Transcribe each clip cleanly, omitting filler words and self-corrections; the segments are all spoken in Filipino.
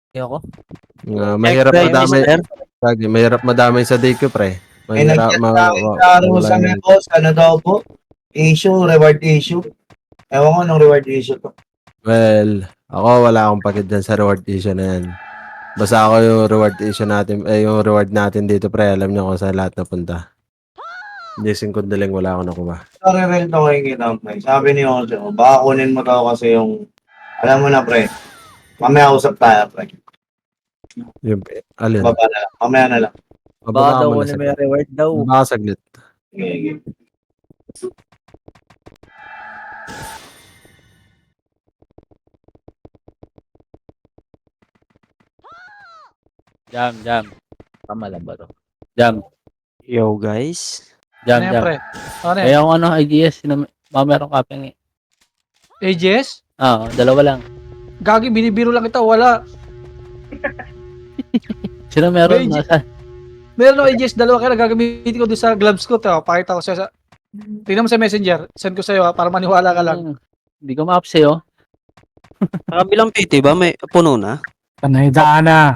Ayoko. Mahirap Check, madamay. mister. Lagi, mahirap madamay sa DQ, pre. May Mahirap, nag-chat sa akin sa wala Rosa yan. boss, ano daw po? Issue, reward issue. Ewan ko nung reward issue to. Well, ako wala akong pakit dyan sa reward issue na yan. Basta ako yung reward issue natin, yung reward natin dito, pre. Alam niyo kung saan lahat napunta. Jason Kundaling, wala ako nakuha. Sorry rin to kay kita, pre. Sabi ni Jose, baka kunin mo daw kasi yung, alam mo na, pre. Mamaya usap tayo, pre. Yung, alin? Baba na lang. Mamaya na lang. Baka daw mo na kunin mo yung reward daw. Baka saglit. Okay. Jam. Tama lang ba to? Jam. Yo guys. Jam. Pre. Ano Eh, yung ano, IGS, meron ka pang AGS? dalawa lang. Gagi, binibiro lang kita, wala. Sino meron? May Nasa? Meron ako AGS, dalawa kaya gagamitin ko doon sa gloves ko. Pakita ko sa... Tingnan mo sa messenger. Send ko sa'yo para maniwala ka lang. Hindi ko ma-up sa'yo. Kabilang PT ba? May puno na? Panay na.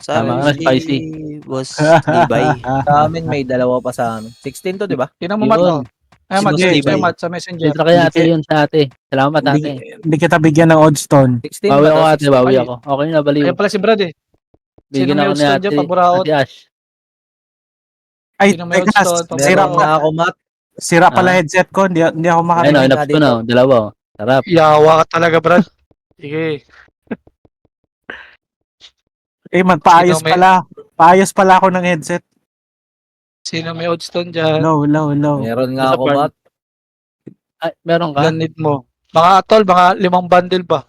Sa Tama, amin, spicy. Boss Libay. Sa amin may dalawa pa sa amin. 16 to, di ba? Tingnan mo, Mat. Yun. Ay, Mat, Sige, sa'yo, sige. Mat, sa messenger. Dito kaya ate yun sa ate. Salamat ate. Hindi kita bigyan ng oddstone. 16 Bawi ba ako to? ate, bawi ako. Okay na, baliw. Ayun pala si Brad eh. Bigyan Sino may ako ni gusto ate, dyan, paburaot? ate Ash. Ay, Sino may teka, oddstone? sira Meron na pa, ako, Matt. sira pala headset ko. Hindi ako Ayun, makarinig. inaps ko na. Dalawa. Sarap. Yawa ka talaga, Brad. Sige. Magpaayos Sino may- pala. Paayos pala ako ng headset. Sino may oddstone dyan? Low. Meron nga Isa ako, pa- Matt. Ay, meron ka? Ilan need mo? Mga tol, mga 5 bundle ba?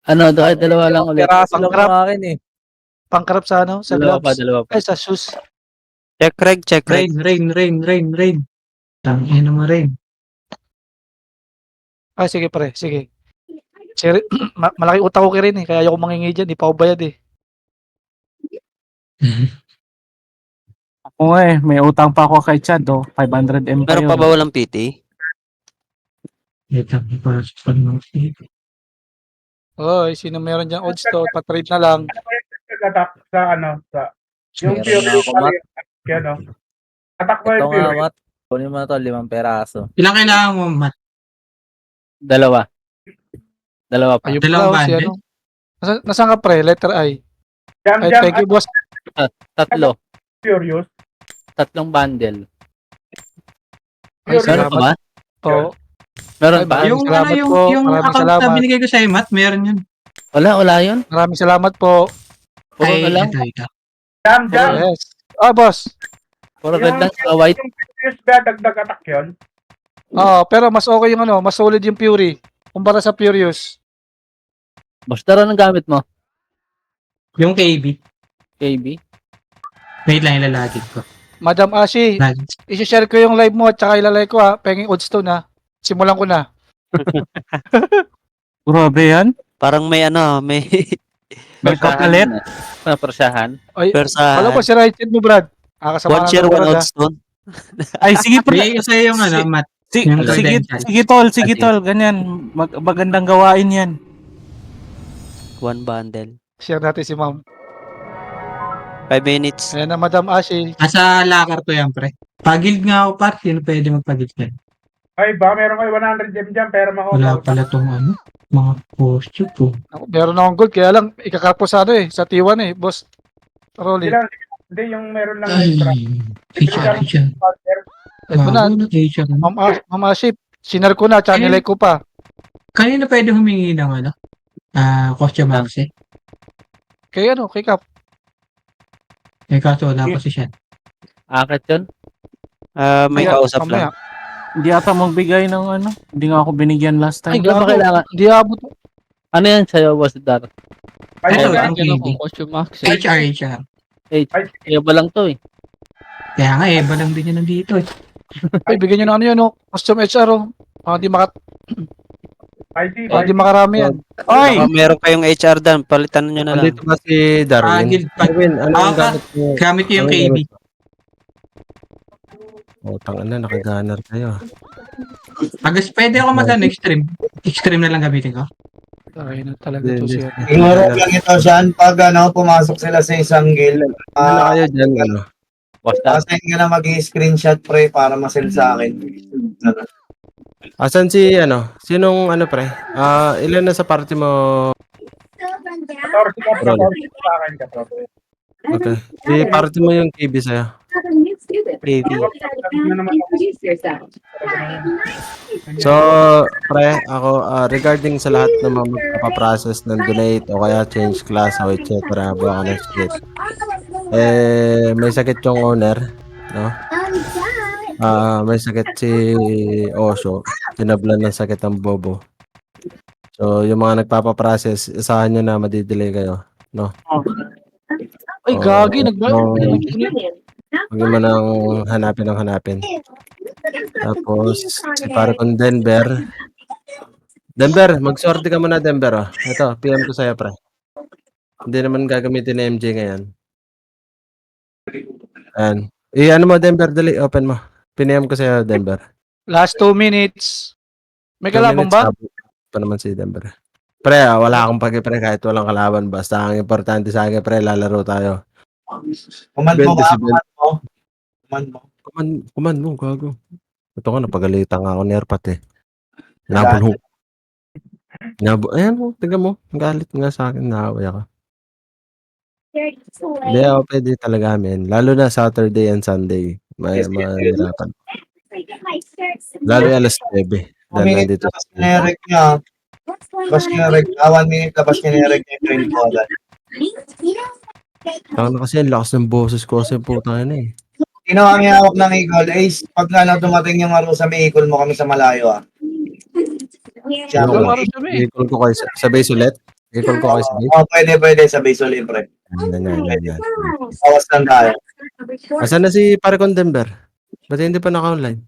Ano, kahit dalawa lang ulit. Peraso lang Pangkrap. ng akin eh. Pangkarap sa ano? Sa Dalawa pa, gloves? dalawa pa. Ay, sa shoes. Check reg. Rain. Tangin naman rain. Ay, sige pre, sige. Malaki utak ko rin eh, kaya ayoko mangingi dyan, di pa ako bayad eh. Oo may utang pa ako kay Chad. 500 M pa Meron yun. pa ba walang PT? Oy, sino meron dyan odds to, patrade na lang. Attack sa ano, sa yung Meron Fury nga ako, Matt. ano. Attack mo Ito yung nga, Fury. Matt. Kunin mo na to, 5 peraso. Ilang kailangan mo, Matt? Dalawa. Dalawa pa. Ayun Dalawang pala, si bundle? ano. Nasaan ka pre? Letter I. Jam, Ay, thank you boss. Tatlo. Furious. Tatlong bundle. Ay, Furious. Meron pa ba? Oo. Meron Ay, pa? maraming Yung salamat ano, po. yung Maraming account salamat. na binigay ko sa'yo, Matt, meron yun. Wala yun. Maraming salamat po. Puro Ay, na lang. ito. Jam. Yes. Boss. Puro red lang sa white. Yung Furious ba, dagdag attack yun? Pero mas okay yung ano, mas solid yung Fury. Kumpara sa Furious. Boss, tara ng gamit mo. Yung KB. KB. Wait lang, ilalagin ko. Madam Ashi, Lagin. isi-share ko yung live mo at saka ilalay ko ha. Penging odds to na. Simulan ko na. Grabe yan. Parang may ano, may May kapalit. Persahan. Ay, persa. alam ko si right mo, Brad. One share, one oddston. Ay, sige pre. Bigay ko sa'yo yung ano, Matt. Yung Sige credential. sige tol. Ganyan. Magandang gawain yan. One bundle. Share natin si ma'am. 5 minutes. Ayan na, Madam Ashi. Nasa locker to yan, pre. Pagild nga ako, par. Sino pwede magpagild yan? Ay, ba, meron kayo 100 gem dyan, pero Wala pala tong ano, mga costume po. Ako, meron akong gold, kaya lang, ikakarpo sa ano eh, sa T1 eh, boss. Rolly. Hindi, yung meron lang Ay, extra. teacher. Ito na, Bago na teacher. Ma'am Ashi, sinare ko na, channel ko pa. Kanina pwede humingi ng ano? Costume access. Kaya ano, kay Cap. Eh, kaso wala pa si Sean. Akit yun. May Kaya, kausap mamaya. lang. Hindi ata magbigay ng ano. Hindi nga ako binigyan last Ay, time. Hindi ba kailangan? Hindi abot. Ano yan sa'yo, boss Dar? Ay, Ito, okay. ang KB. HR. Kaya ba lang to eh. Kaya nga, Eva lang din yun nandito eh. Ay, bigyan nyo ng ano yun, no? Custom HR, oh. Hindi makarami yan. Oy! Baka meron kayong HR dan, palitan nyo na lang. Andito ba si Darwin? Guild pa. Darwin, ano yung Ah, gamit mo? Gamit ko yung KB. Tangan na, nakaganner kayo. Agas, pwede ako mag-ano, extreme. Extreme na lang gamitin ko. Ay na talaga to siya. Siguro lang ito siyan pag pumasok sila sa isang guild. Ano na kayo dyan, ano? Basta. Kasi ka na mag-screenshot pre para masend sa akin. Asan si, sinong, pre? Ilan na sa party mo? 14 ka, Roll. 14 sa akin ka, bro. Okay. Si party mo yung KB sa'yo. Baby. So, pre, ako, regarding sa lahat ng mga magpapaprocess ng donate o kaya change class o etc. Baka na shit. May sakit yung owner, no? May sakit si Osho. Tinablan ng sakit ang bobo. So, yung mga nagpapaprocess, isahan nyo na madidelay kayo, no? Ay, gagi. Huwag mo nang hanapin. Tapos, si pare kong Denver. Denver, mag-sorte ka muna, Denver. Oh. Ito, PM ko sa'yo, pre. Hindi naman gagamitin ni MJ ngayon. Ayan. Ano mo, Denver, dali, open mo. PM ko sa'yo, Denver. Last 2 minutes. May kalabang ba? Pa naman si Denver. Pre, wala akong pre, kahit walang kalaban. Basta ang importante sa akin, pre, lalaro tayo. Command mo ba? Command mo, gago. Ito nga, napagalitan nga ako ni Erpat eh. Nabulong. Ayan mo, tingnan mo. Galit nga sa akin, naaway ako. Hindi ako pwede talaga, men. Lalo na Saturday and Sunday. Mahirapan. Lalo yung alas 9. Dahil nandito sa Generik niya. Labas niya, 1 minute, labas niya nirek niya yung train ko agad. Tanga na kasi, ang lakas ng boses ko kasi putang na eh. Sino ang hawak ng Eagle? Ace, pag dumating yung aro sa may Eagle mo kami sa malayo Siya Yung- mo. I-call ko kayo sa base ulit. I-call ko kayo sa base. Pwede sa base libre. Yan. Bawas lang tayo. Asan na si pare kong Denver? Ba't hindi pa naka-online?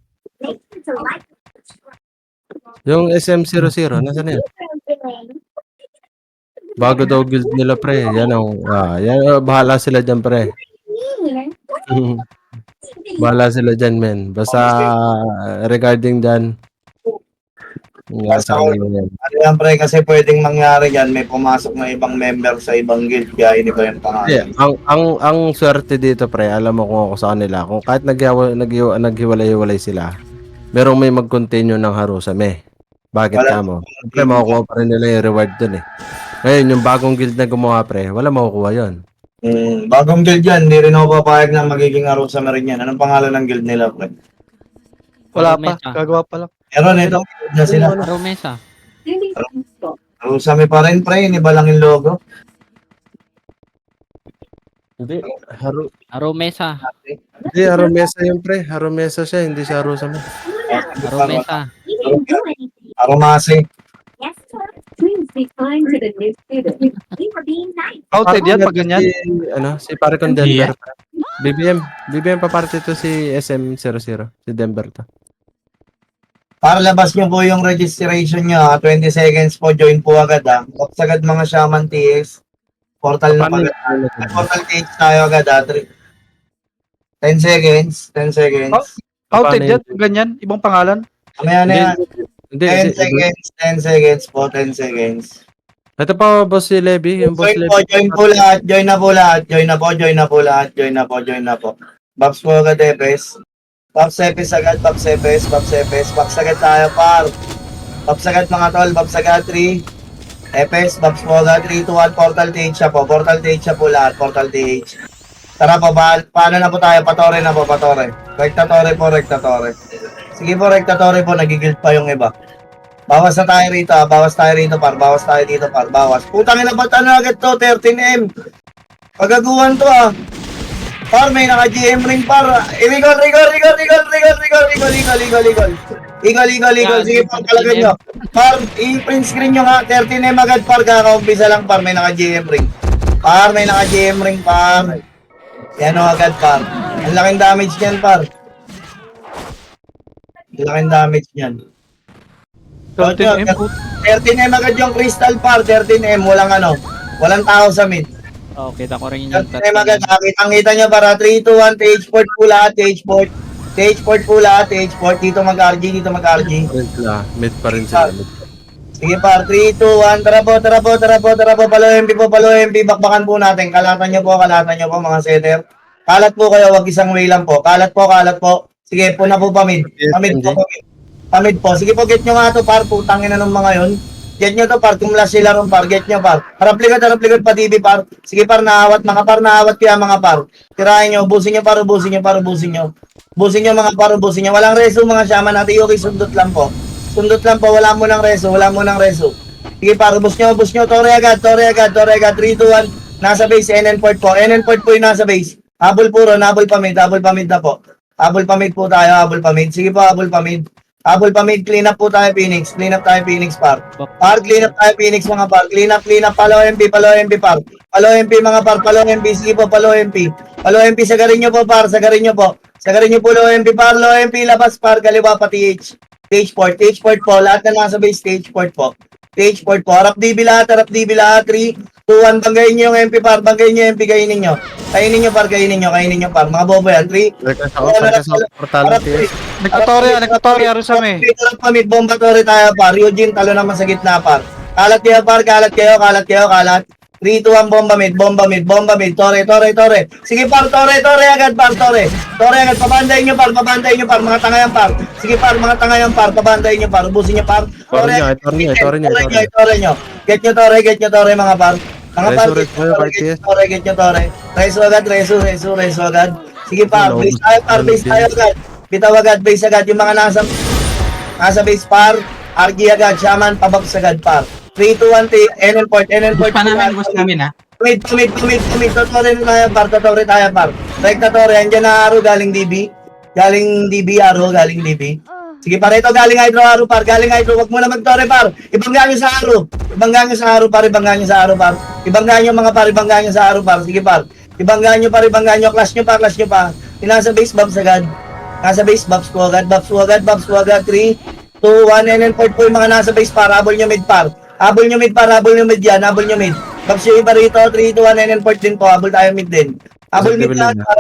Yung SM00, nasaan na yan? Bago daw guild nila, pre. Bahala sila dyan, pre. Bahala sila dyan, men. Basta regarding dyan, Basta sa akin yan. Ano yan pre, kasi pwedeng mangyari yan, may pumasok na ibang member sa ibang guild, kaya hindi ba yung pangalan? Ang swerte dito, pre, alam mo kung ako sa kanila, kung kahit naghiwalay-hiwalay sila, merong may mag-continue ng harusame. Bakit ka mo? Pre, makukuha pa rin nila yung reward dun eh. Ngayon, yung bagong guild na gumawa, pre, wala makukuha yun. Bagong guild yan, hindi rin ako papayag na magiging arusa na rin yan. Anong pangalan ng guild nila, pre? Wala pa. Gagawa pa lang. Meron, ito, guild na sila. Romesa. Arusami pa rin, pre, iniba lang yung logo. Hindi, Aromesa. Hindi, Aromesa yun, pre. Aromesa siya, hindi siya Arusame. Aromesa. Aromasi. Outed yan pag ganyan. Si pare kong Denver. BBM pa parte to si SM00. Si Denver to. Para labas nyo po yung registration nyo, 20 seconds po, join po agad Tapos agad mga Shaman TX. Portal na agad. Portal TX tayo agad 10 seconds. Outed yan pag ganyan. Ibang pangalan. Mamaya na yan. Hindi, 10 seconds po, 10 seconds. Ito pa, boss si Levy. Yung boss Join Levy. po lahat, join na po lahat. Babs po agad, Epes. Babs agad tayo, par. Babs agad mga tol, Babs agad 3. Epes, Babs po agad 3, 2, 1, Portal TH siya po lahat, Portal TH. Tara po, paano na po tayo? Patore na po. Rektatore. Sige po, Rektatore po, nagigild pa yung iba. Bawas tayo dito, par. Bawas tayo dito, par. Putang ina, ba't agad to? 13M. Pagaguhan to, Par, may naka-GM ring, par. Rigol. Sige, par, talagan nyo. Par, i-print screen nyo nga. 13M agad, par. Kaka-umpisa lang, par. May naka-GM ring. Par. Yan o agad, par. Ang laking damage niyan, par. 13M agad yung crystal, par. 13M, walang tao sa mid. Kita ko rin yung 13M agad, nakitang-kita nyo para 3, 2, 1, TH port po lahat, TH port. Dito mag-RG. Mid pa rin sila. Sige par, 3, 2, 1, tara po, tara po, tara po, tara po, palo MP po, palo MP, bakbakan po natin, kalatan nyo po mga setter. Kalat po kayo, wag isang way lang po, kalat po, kalat po. Sige, puna po pamid, pamid po, pamid. Pamid po, sige po, get nyo nga to par, putangin na ng mga yon. Get nyo to par, kumlas sila ron par, get nyo par. Harap likod pa TV par. Sige par, naawat, mga par, naawat kaya mga par. Tirahin nyo, ubusin nyo par, ubusin nyo par, ubusin nyo. Ubusin nyo mga par, ubusin nyo. Walang reso mga shaman natin, okay, sundot lang po. Sundot lang po, wala mo ng reso, wala mo ng reso. Sige par, ubus nyo, tore agad, 3, 2, 1. Nasa base, NN port po. NN port po yung nasa base. Habol puro, habol pamid na po. Habol pamid po tayo, habol pamid. Sige po, habol pamid. Habol pamid, clean up po tayo, Phoenix. Clean up tayo, Phoenix par. Par, clean up tayo, Phoenix mga par. Clean up, palo MP par. Palo MP mga par, palo MP. Sige po, palo MP. Palo MP, sagarin nyo po par, sagarin nyo po. Sagarin nyo po, low MP par, low MP, labas par, kaliwa pati H. Stage port po, lahat na nasa base, stage port po. Stage port po, harap DB lahat, 3, 2, 1, banggayin nyo yung MP par, banggayin nyo yung MP, kainin nyo. Kainin nyo par, mga bobo yan, 3, Nagkatore, Arusame. Harap pamid, bomba tore tayo par, Eugene, talo naman sa gitna par. Kalat kayo par, kalat. 3, 2, 1, bomba mid, tore. Sige par, tore agad par, tore agad, pabandayin nyo par, mga tanga yan par. Sige par, mga tanga yan par, pabandayin nyo par, ubusin nyo par. Tore nyo. Get nyo tore mga par. Mga par, get nyo tore. Reso agad. Sige par, base tayo agad. Bitaw agad, base agad, yung mga nasa base par, RG agad, shaman, pabaks agad par. 3, 2, 1, NN port. Gusto namin ha. Tumid, totore tayo par. Rekta tore, andyan na Aro, galing DB. Galing DB. Sige par, ito galing Hydro Aro par, wag mo na magtore par. Ibangga nyo sa Aro par. Ibangga nyo mga par, sa Aro par. Sige par, ibangga nyo, clash nyo pa. Nasa base, Babs agad. Nasa base, Babs ko agad. 3, 2, 1, NN port po yung mga nasa base par, habol nyo mid par. Habol nyo mid. Babs yung iba rito, 3, 2, 1, NN port din po, habol tayo mid din. Habol mid lahat par,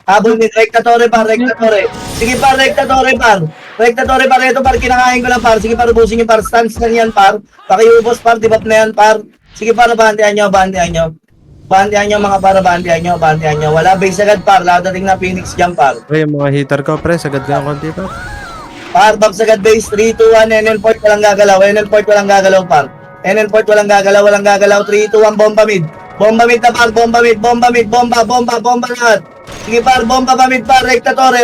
habol mid, rekta tore par. Sige par, rekta tore par, ito par, kinakain ko lang par. Sige par, ubusin nyo par, stance lang yan par. Pakiubos par, dibap na yan par. Sige par, bantihan nyo mga para, bantihan nyo. Wala base agad par, ladating na Phoenix jump par. Yung mga hitter ko, pre, sagad ka konti pa. Par, Babs agad base, 3, 2, 1, NN port walang gagalaw par. NN port walang gagalaw, 3, 2, 1, bomba mid na par, bomba lahat. Sige par, bomba pa mid par, rekta tore.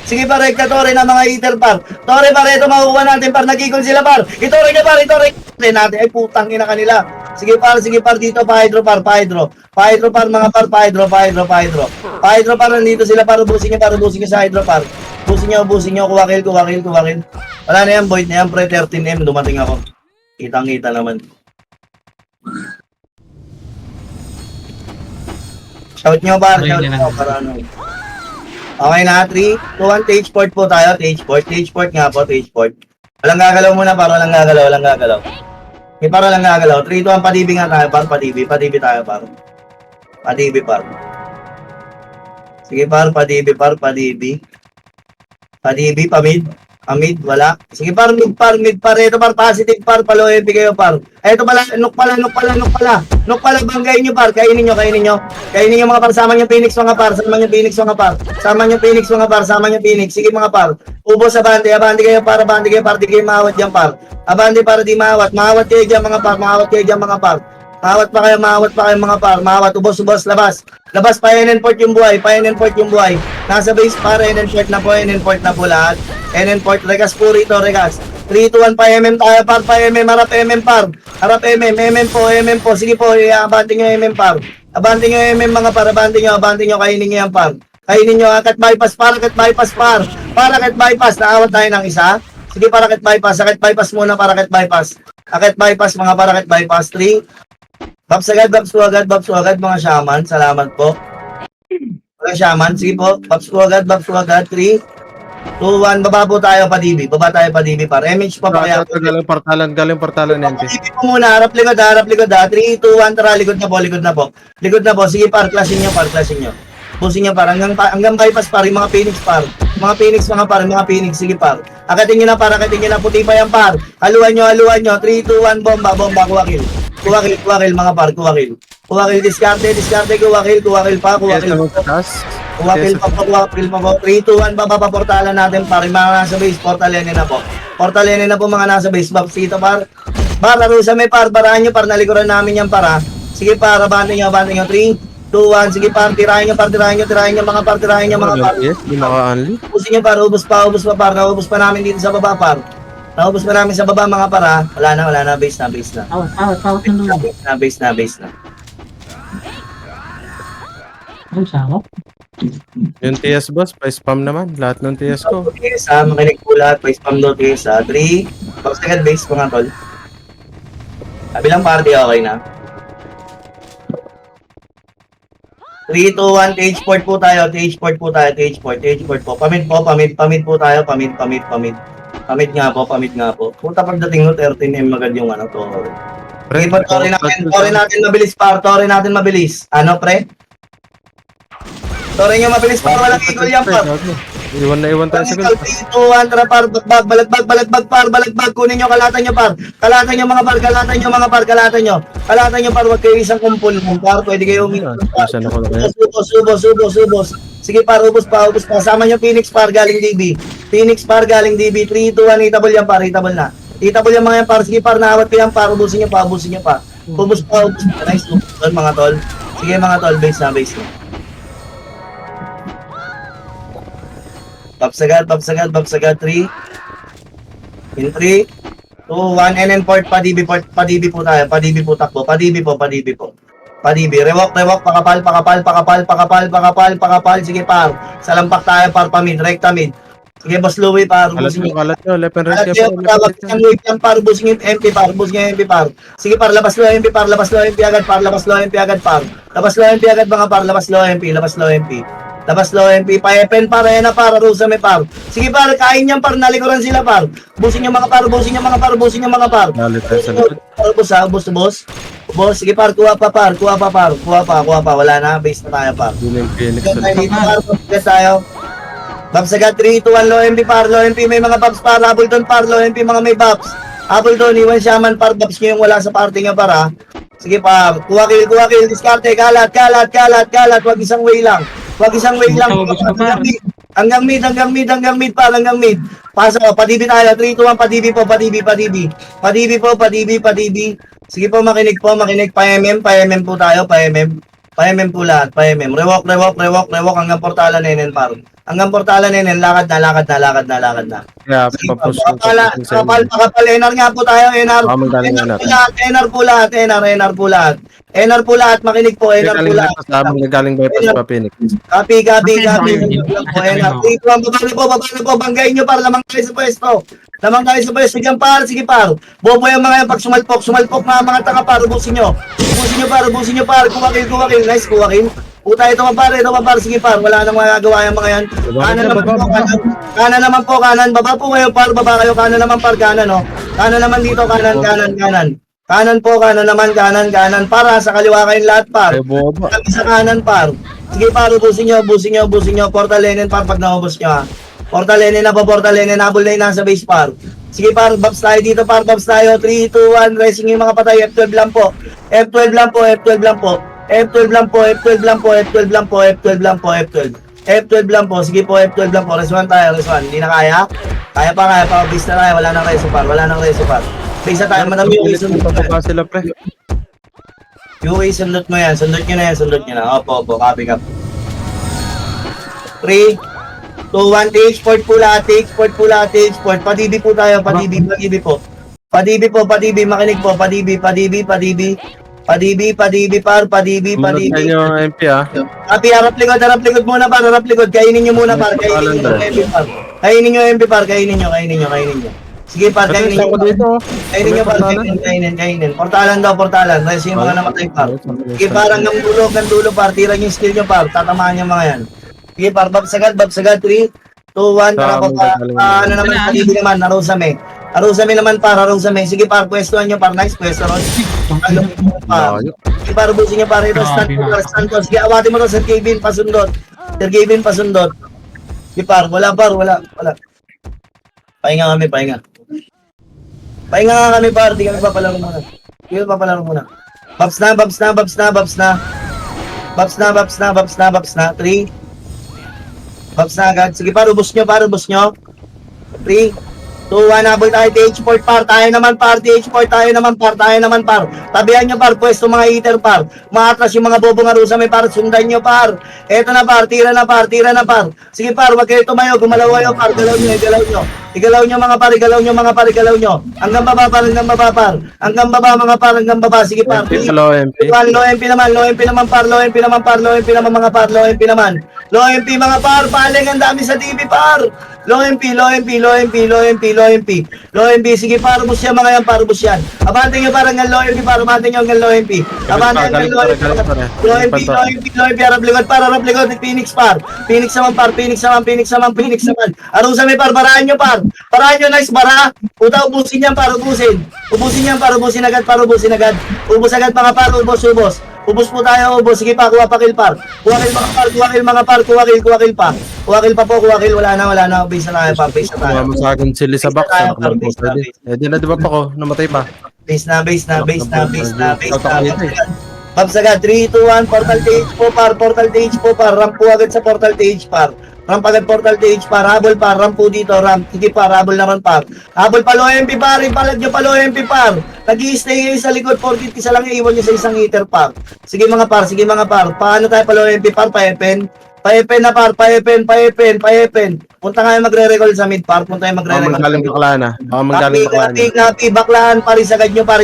Sige par, rekta tore na mga hitter par. Tore par, ito makukuha natin par, nagkikon sila par. Itore natin, ay putang ina kanila. Sige par, dito pa hydro par, mga par, pa hydro par, nandito sila par, ubusin nyo sa hydro par. Ubusin nyo, kuha kill. Wala na yan, Void na yan, pre, 13M, dumating ako. Kitang-kita naman. Shout nyo par, para ano. Okay na, 3, 2, 1, Tage port po tayo, Tage port nga po. Walang gagalaw muna par, walang gagalaw. May para lang gagalaw, 3, 2, 1, padibi nga tayo par, padibi tayo par. Padibi par. Sige par, padibi. Pamid, wala. Sige par, mid par, ito par, positive par, palo MP kayo par. Ito pala, nuk pala, banggayin nyo par, kainin nyo mga par, sama nyo Phoenix mga par, sige mga par. Ubos abante kayo par, di kayo maawat dyan par. Abante para di maawat kayo dyan mga par, Maawat pa kayo mga par, ubos, labas pa NN port yung buhay, nasa base para NN port na po lahat, NN port, regas po rito, 3, 2, 1, pa MM tayo par, harap MM po, sige po, abante nyo MM par, mga par, abante nyo, kainin nyo yan par, akat bypass par, naawat tayo ng isa, sige para akat bypass muna, akit bypass mga para, 3, Babs agad, mga shaman, salamat po. Mga shaman, sige po, Babs ko agad, 3, 2, 1, baba tayo pa DB par, MH pa kaya. Galing portalan NP. DB po muna, harap likod 3, 2, 1, tara, likod na po, sige par, clashing nyo. Busin nyo par, hanggang bypass par, yung mga Phoenix par, mga Phoenix, sige par. Akatin nyo na par, akatin nyo na. Puti pa yan par. Haluan nyo. 3, 2, 1, bomba, kuha kill. Kuha kill mga par, kuha kill. Kuha kill, diskarte, kuha kill pa, kuha kill. Kuha kill pa, 3, 2, 1, papaportalan natin par. Yung mga nasa base, portalene na po. Portalene na po mga nasa base, Babs dito par. Par, Arusa may par, baraan nyo par, nalikuran namin yan para. Sige par, abante nyo, 3, 2, 1, sige par, tirahin nyo mga par. Yes, di maka-unli. Ubusin nyo par, ubus pa par, naubos pa namin dito sa baba par. Naubos pa namin sa baba mga par ha. Wala na, base na. Out ng dulo. Base na. Ano sa ako? Yung TS boss, pa-spam naman. Lahat ng TS ko. Okay, sa makinig po lahat, pa spam do sa 3, pag-second base mga tol. Kabilang party, okay na. 3, 2, 1, stage port po tayo. Stage port po. Pamid po tayo. Pamid nga po. Punta pagdating no, 13M agad yung ano to. Pre, Tori natin mabilis par. Ano pre? Tori nyo mabilis par, walang eagle yan par. Iwan tayo sa gulp. 3, 2, 1, tara par, balagbag par, kunin nyo, kalatan nyo par. Kalatan nyo mga par, kalatan nyo par, wag kayo isang kumpul par, pwede kayo uminom par. Subo. Sige par, ubos pa. Sama nyo Phoenix par, galing DB. 3, 2, 1, hitable yan par, hitable na. Hitable yan mga yan par, sige par, naawat ko yan par, ubusin nyo pa. Ubos pa. Nice, tol mga tol. Sige mga tol, base na. Papsagad, 3. In 3, 2, 1, and then port, pa-DB po tayo. Pa-DB po takbo. Pa-DB po. Rewalk, pakapal. Sige par. Salampak tayo par, pamid, rekta mid. Sige boss Louie par. Kalat nyo, left and right Par, busing yung MP par. Sige par, labas lo MP agad par. Labas lo MP agad mga par, labas lo MP. Labas low MP, pa-epen par, na par, Arusa may par. Sige par, kain niyan par, nalikuran sila par. Busin yung mga par. Galit tayo sa likod. Boss. Sige par, kuha pa. Wala na, base na tayo par. Yun yung Phoenix. Dito par, pagkas tayo. Babs agad, 3, 2, 1, low MP par. Low MP, may mga babs par. Habol doon par, low MP, mga may babs. Habol doon, iwan shaman par, babs nyo yung wala sa party nga par ha. Sige par, kuha kill, diskarte, kalat. Wag isang way lang. Hanggang mid par. Pasa ko, pa-DB tayo. 3, 2, 1, pa-DB po. Sige po, makinig. Pa-MM po tayo, pa-MM po lahat. Rewalk. Hanggang portalan nenen par. Lakad na. Kaya, Sige, papush. pakapal, NR nga po tayo, NR. NR po lahat. Makinig po, NR po lahat. Galing bypass pa Phoenix. Copy. NR. Babalo po, banggain nyo par, lamang tayo sa pwesto. Sige par. Bobo yung mga yan, pag sumalpok mga tanga par, ubusin nyo par, kuha kill, nice, kuha kill. Puta, ito mapar, sige par, wala nang magagawa yung mga yan. Kanan naman po, baba po kayo par, kanan naman par, no? Kanan naman dito, kanan. Kanan, para sa kaliwa kayong lahat par. Sa kanan par. Sige par, ubusin nyo, portalenen par pag naubos nyo ha. Portalenen, habol na yung nasa base par. Sige par, babs tayo dito par, 3, 2, 1, racing yung mga patay, F12 lang po. F12 lang po. Sige po, F12 lang po. Reswan tayo. Hindi na kaya? Kaya pa. Base na tayo. Wala nang reso par. Base na tayo. Madami yung sundot mo yan. Sila pre. Sundot mo yan. Sundot nyo na. Opo. Copy. 3, 2, 1. Export po lahat. Pa-DB po tayo. Pa-DB po. Makinig po. Pa-DB par. Munod na nyo MP ha. Copy, harap likod muna par, kainin nyo muna par, kainin nyo MP par, kainin nyo. Sige par, kainin nyo par, kainin. Portalan, rest yung mga namatay par. Sige par, hanggang dulo par, tira yung skill nyo par, tatamaan yung mga yan. Sige par, babsagad, 3, 2, 1, tara po pa, ano naman, palibig naman, Arusame naman par, sige par, pwestuhan nyo par, nice, pwesto ron. Sige par, ubusin nyo par, ito, stand ko, sige, awatin mo to, Sir Kevin, pasundot. Sige par, wala par, wala. Pahinga kami, pahinga. Pahinga nga kami, par. Di kami papalaro muna. Di kami papalaro muna. Babs na, babs na, babs na, babs na. Babs na, babs na, babs na, babs na. 3. Babs na agad. Sige, par, ubos nyo, par, ubos nyo. 3, 2, 1, habol tayo, TH4 par, tayo naman par, TH4, tayo naman par, tayo naman par. Tabihan nyo par, pwesto mga eater par. Maatras yung mga bobong arusa may par, sundan nyo par. Eto na par, tira na par, tira na par. Sige par, wag kayo tumayo, gumalaw kayo par, galaw nyo, galaw nyo. Igalaw nyo mga par, igalaw nyo mga par, igalaw nyo. Hanggang baba par, hanggang baba par. Hanggang baba mga par, hanggang baba, sige par. MP sa low MP. Low MP naman, low MP naman par, low MP naman par, low MP naman mga par, low MP naman. Low MP mga par, paling ang dami sa TV par. Low MP, low MP, low MP, low MP, low MP. Low MP, sige par, ubos yan mga yan, par, ubos yan. Abante nyo par, hanggang low MP par, abante nyo hanggang low MP. Abante hanggang low MP. Low MP, low MP, low MP, harap likod par, harap likod, Phoenix par. Phoenix naman par, Phoenix naman, Phoenix naman, Phoenix naman. Arusa may par, baraan nyo par. Baraan nyo, nice bara. Puta, ubusin yan par, ubusin. Ubusin yan par, ubusin agad par, ubusin agad. Ubus agad mga par, ubos, ubos. Ubos po tayo, ubos. Sige pa, kuha pa kill par. Kuha kill mga par, kuha kill mga par, kuha kill pa. Kuha kill pa po, kuha kill. Wala na. Base na tayo pa, base na tayo. Kuha mo sa akin sili sa box. Anak mo po pwede. Eh, di na di ba pa ko? Namatay pa. Base na. Babs agad, 3, 2, 1, portal stage po par, ramp po agad sa portal stage par. Ramp agad portal stage par, habol par, ramp po dito, ramp, sige par, habol naman par. Habol pa, low MP par, ipalag nyo pa low MP par. Nag-i-stay kayo sa likod, 450 isa lang iiwan nyo sa isang heater par. Sige mga par, paano tayo pa low MP par, pa-epen? Pa-epen na par, pa-epen. Punta nga yung magre-recall sa mid par, punta yung Baka magre-recall. magaling bakla na. Baka magaling bakla na. Copy, baklaan, parisagad nyo par.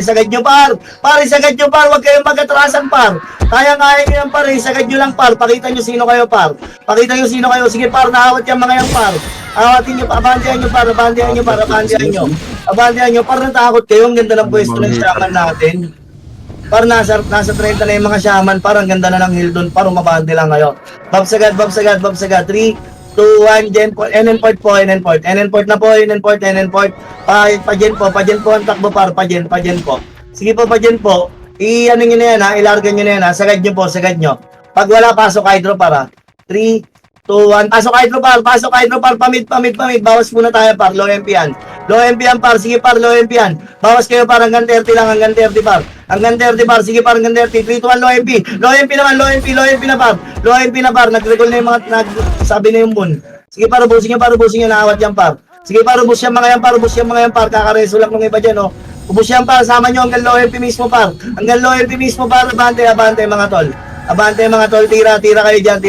Parisagad nyo par, huwag kayong mag-atrasan par. Kaya-kaya nyo yan par, isagad nyo lang par. Pakita nyo sino kayo par. Sige par, naawat yung mga yan par. Awatin nyo, abandihan nyo par. Abandihan nyo par, natakot kayo. Ang ganda ng pwesto ng shaman natin. Par nasa 30 na yung mga shaman, parang ganda na ng hill doon, parang mabante lang kayo. Babs agad. 3, 2, 1, gen port, NN port na po. Pa-gen po ang takbo par, pa-gen po. Sige po, pa-gen po. I-ano nyo na yan ha, ilargan nyo na yan ha, sagad nyo. Pag wala, pasok hydro para. 3, 2, 1, pasok hydro par, pamid. Bawas muna tayo par, low MP yan. Low MP yan par, sige par, low MP yan. Bawas kayo par, hanggang 30 lang, hanggang 30 par. Sige par, hanggang 30, 3, 2, 1, low MP. Low MP na par. Nag-recall na yung mga, sabi na yung moon. Sige par, ubusin nyo, naawat yan par. Sige par, ubus yan mga yan par, kakareso lang ng iba dyan oh. Ubus yan par, sama nyo hanggang low MP mismo par. Abante mga tol. Tira kayo dyan,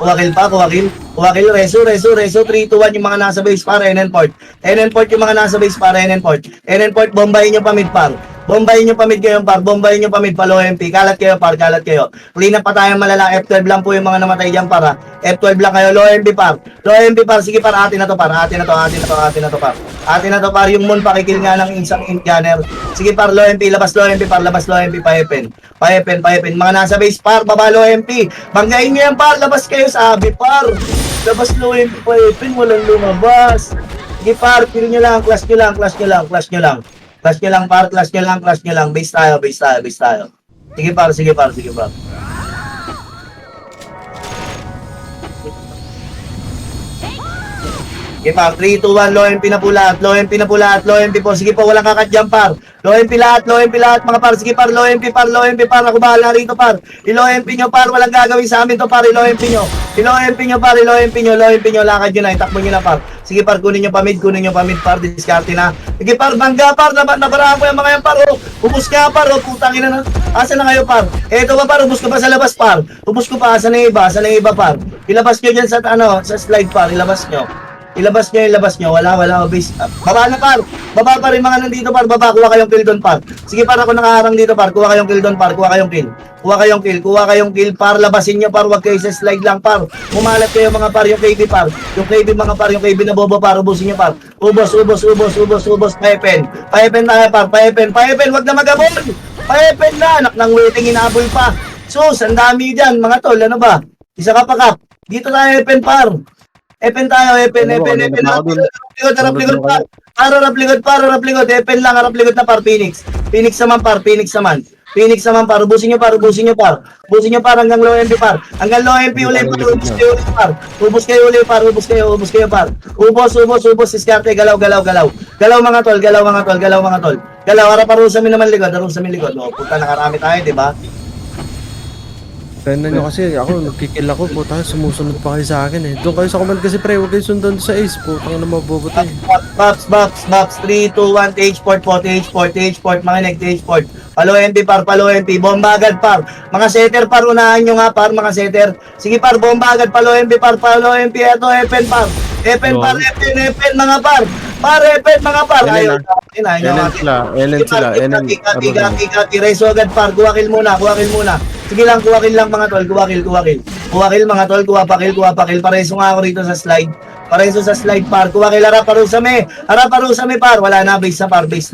kuha kill, reso, 3, 2, 1, yung mga nasa base par, NN port yung mga nasa base par, NN port, bombayin nyo pa mid par, bombayin nyo pa mid pa, low MP, kalat kayo. Clean up pa tayo malala, F12 lang po yung mga namatay dyan para, F12 lang kayo, low MP par, sige par, atin na to par, yung moon pakikil nga ng isang ink gunner, sige par, low MP, labas low MP, pa-epen, mga nasa base par, baba low MP, banggain nyo yan par, labas kayo sabi par, labas low MP, pa-epen, walang lumabas, sige par, kill nyo lang, clash nyo lang, base tayo. Sige par. Sige par, 3, 2, 1, low MP na po lahat, low MP po, sige po, walang kakadyan par. Low MP lahat, mga par, sige par, low MP par, ako bahala rito par. I-low MP nyo par, walang gagawin sa amin to par, i-low MP nyo, lakad nyo na, itakbo nyo na par. Sige par, kunin nyo pa mid par, diskarte na. Sige par, bangga par, nabaraan ko yung mga yan par, ubus ka par, putang ina na. Asa na kayo par? Eto ba par, ubus ka pa sa labas par. Ubus ko pa, asa na yung iba par. Ilabas nyo dyan sa slide par, ilabas nyo, wala, base. Baba na par, baba pa rin mga nandito par, kuha kayong kill doon par. Sige par, ako nakaharang dito par, kuha kayong kill doon par, kuha kayong kill par, labasin nyo par, wag kayo sa slide lang par. Umalat kayo mga par, yung KB par, yung KB na bobo par, ubusin nyo par. Ubos, pa-epen tayo par, pa-epen, wag na magabon. Pa-epen na, anak ng waiting, inabol pa. Sus, ang dami dyan, mga tol, ano ba? Isa ka pa kap, dito tayo epen par. Epen tayo, epen, harap likod par, epen lang, harap likod na par, Phoenix naman. Phoenix naman par, ubusin nyo par, ubusin nyo par. Ubusin nyo par hanggang low MP par. Hanggang low MP ulit par, ubus kayo ulit par. Ubus kayo ulit par, ubus kayo par. Ubos, diskarte, galaw. Galaw mga tol, galaw mga tol. Galaw, harap parusa mi naman likod, O, puta, nakarami tayo, di ba? Kaya nyo kasi ako, nagkikil ako, puta, sumusunod pa kayo sa akin eh. Doon kayo sa command kasi pre, huwag kayo sundan sa ace, putang na mabubot eh. Box, 3, 2, 1, TH-port po, TH-port, makinig, TH-port. Palo MP par, palo MP, bomba agad par. Mga setter par, unahan nyo nga par, mga setter. Sige par, bomba agad, palo MP par, palo MP, eto, FN par. FN par, FN, mga par. Par, FN, mga par. Ayaw NN sila. Kati, reso agad par, kuwakil muna. Sige lang, kuwakil lang mga tol, kuwakil. Kuwakil mga tol, kuwapakil. Pareso nga ako rito sa slide. Par, kuwakil, harap parusa me par. Wala na, base na, base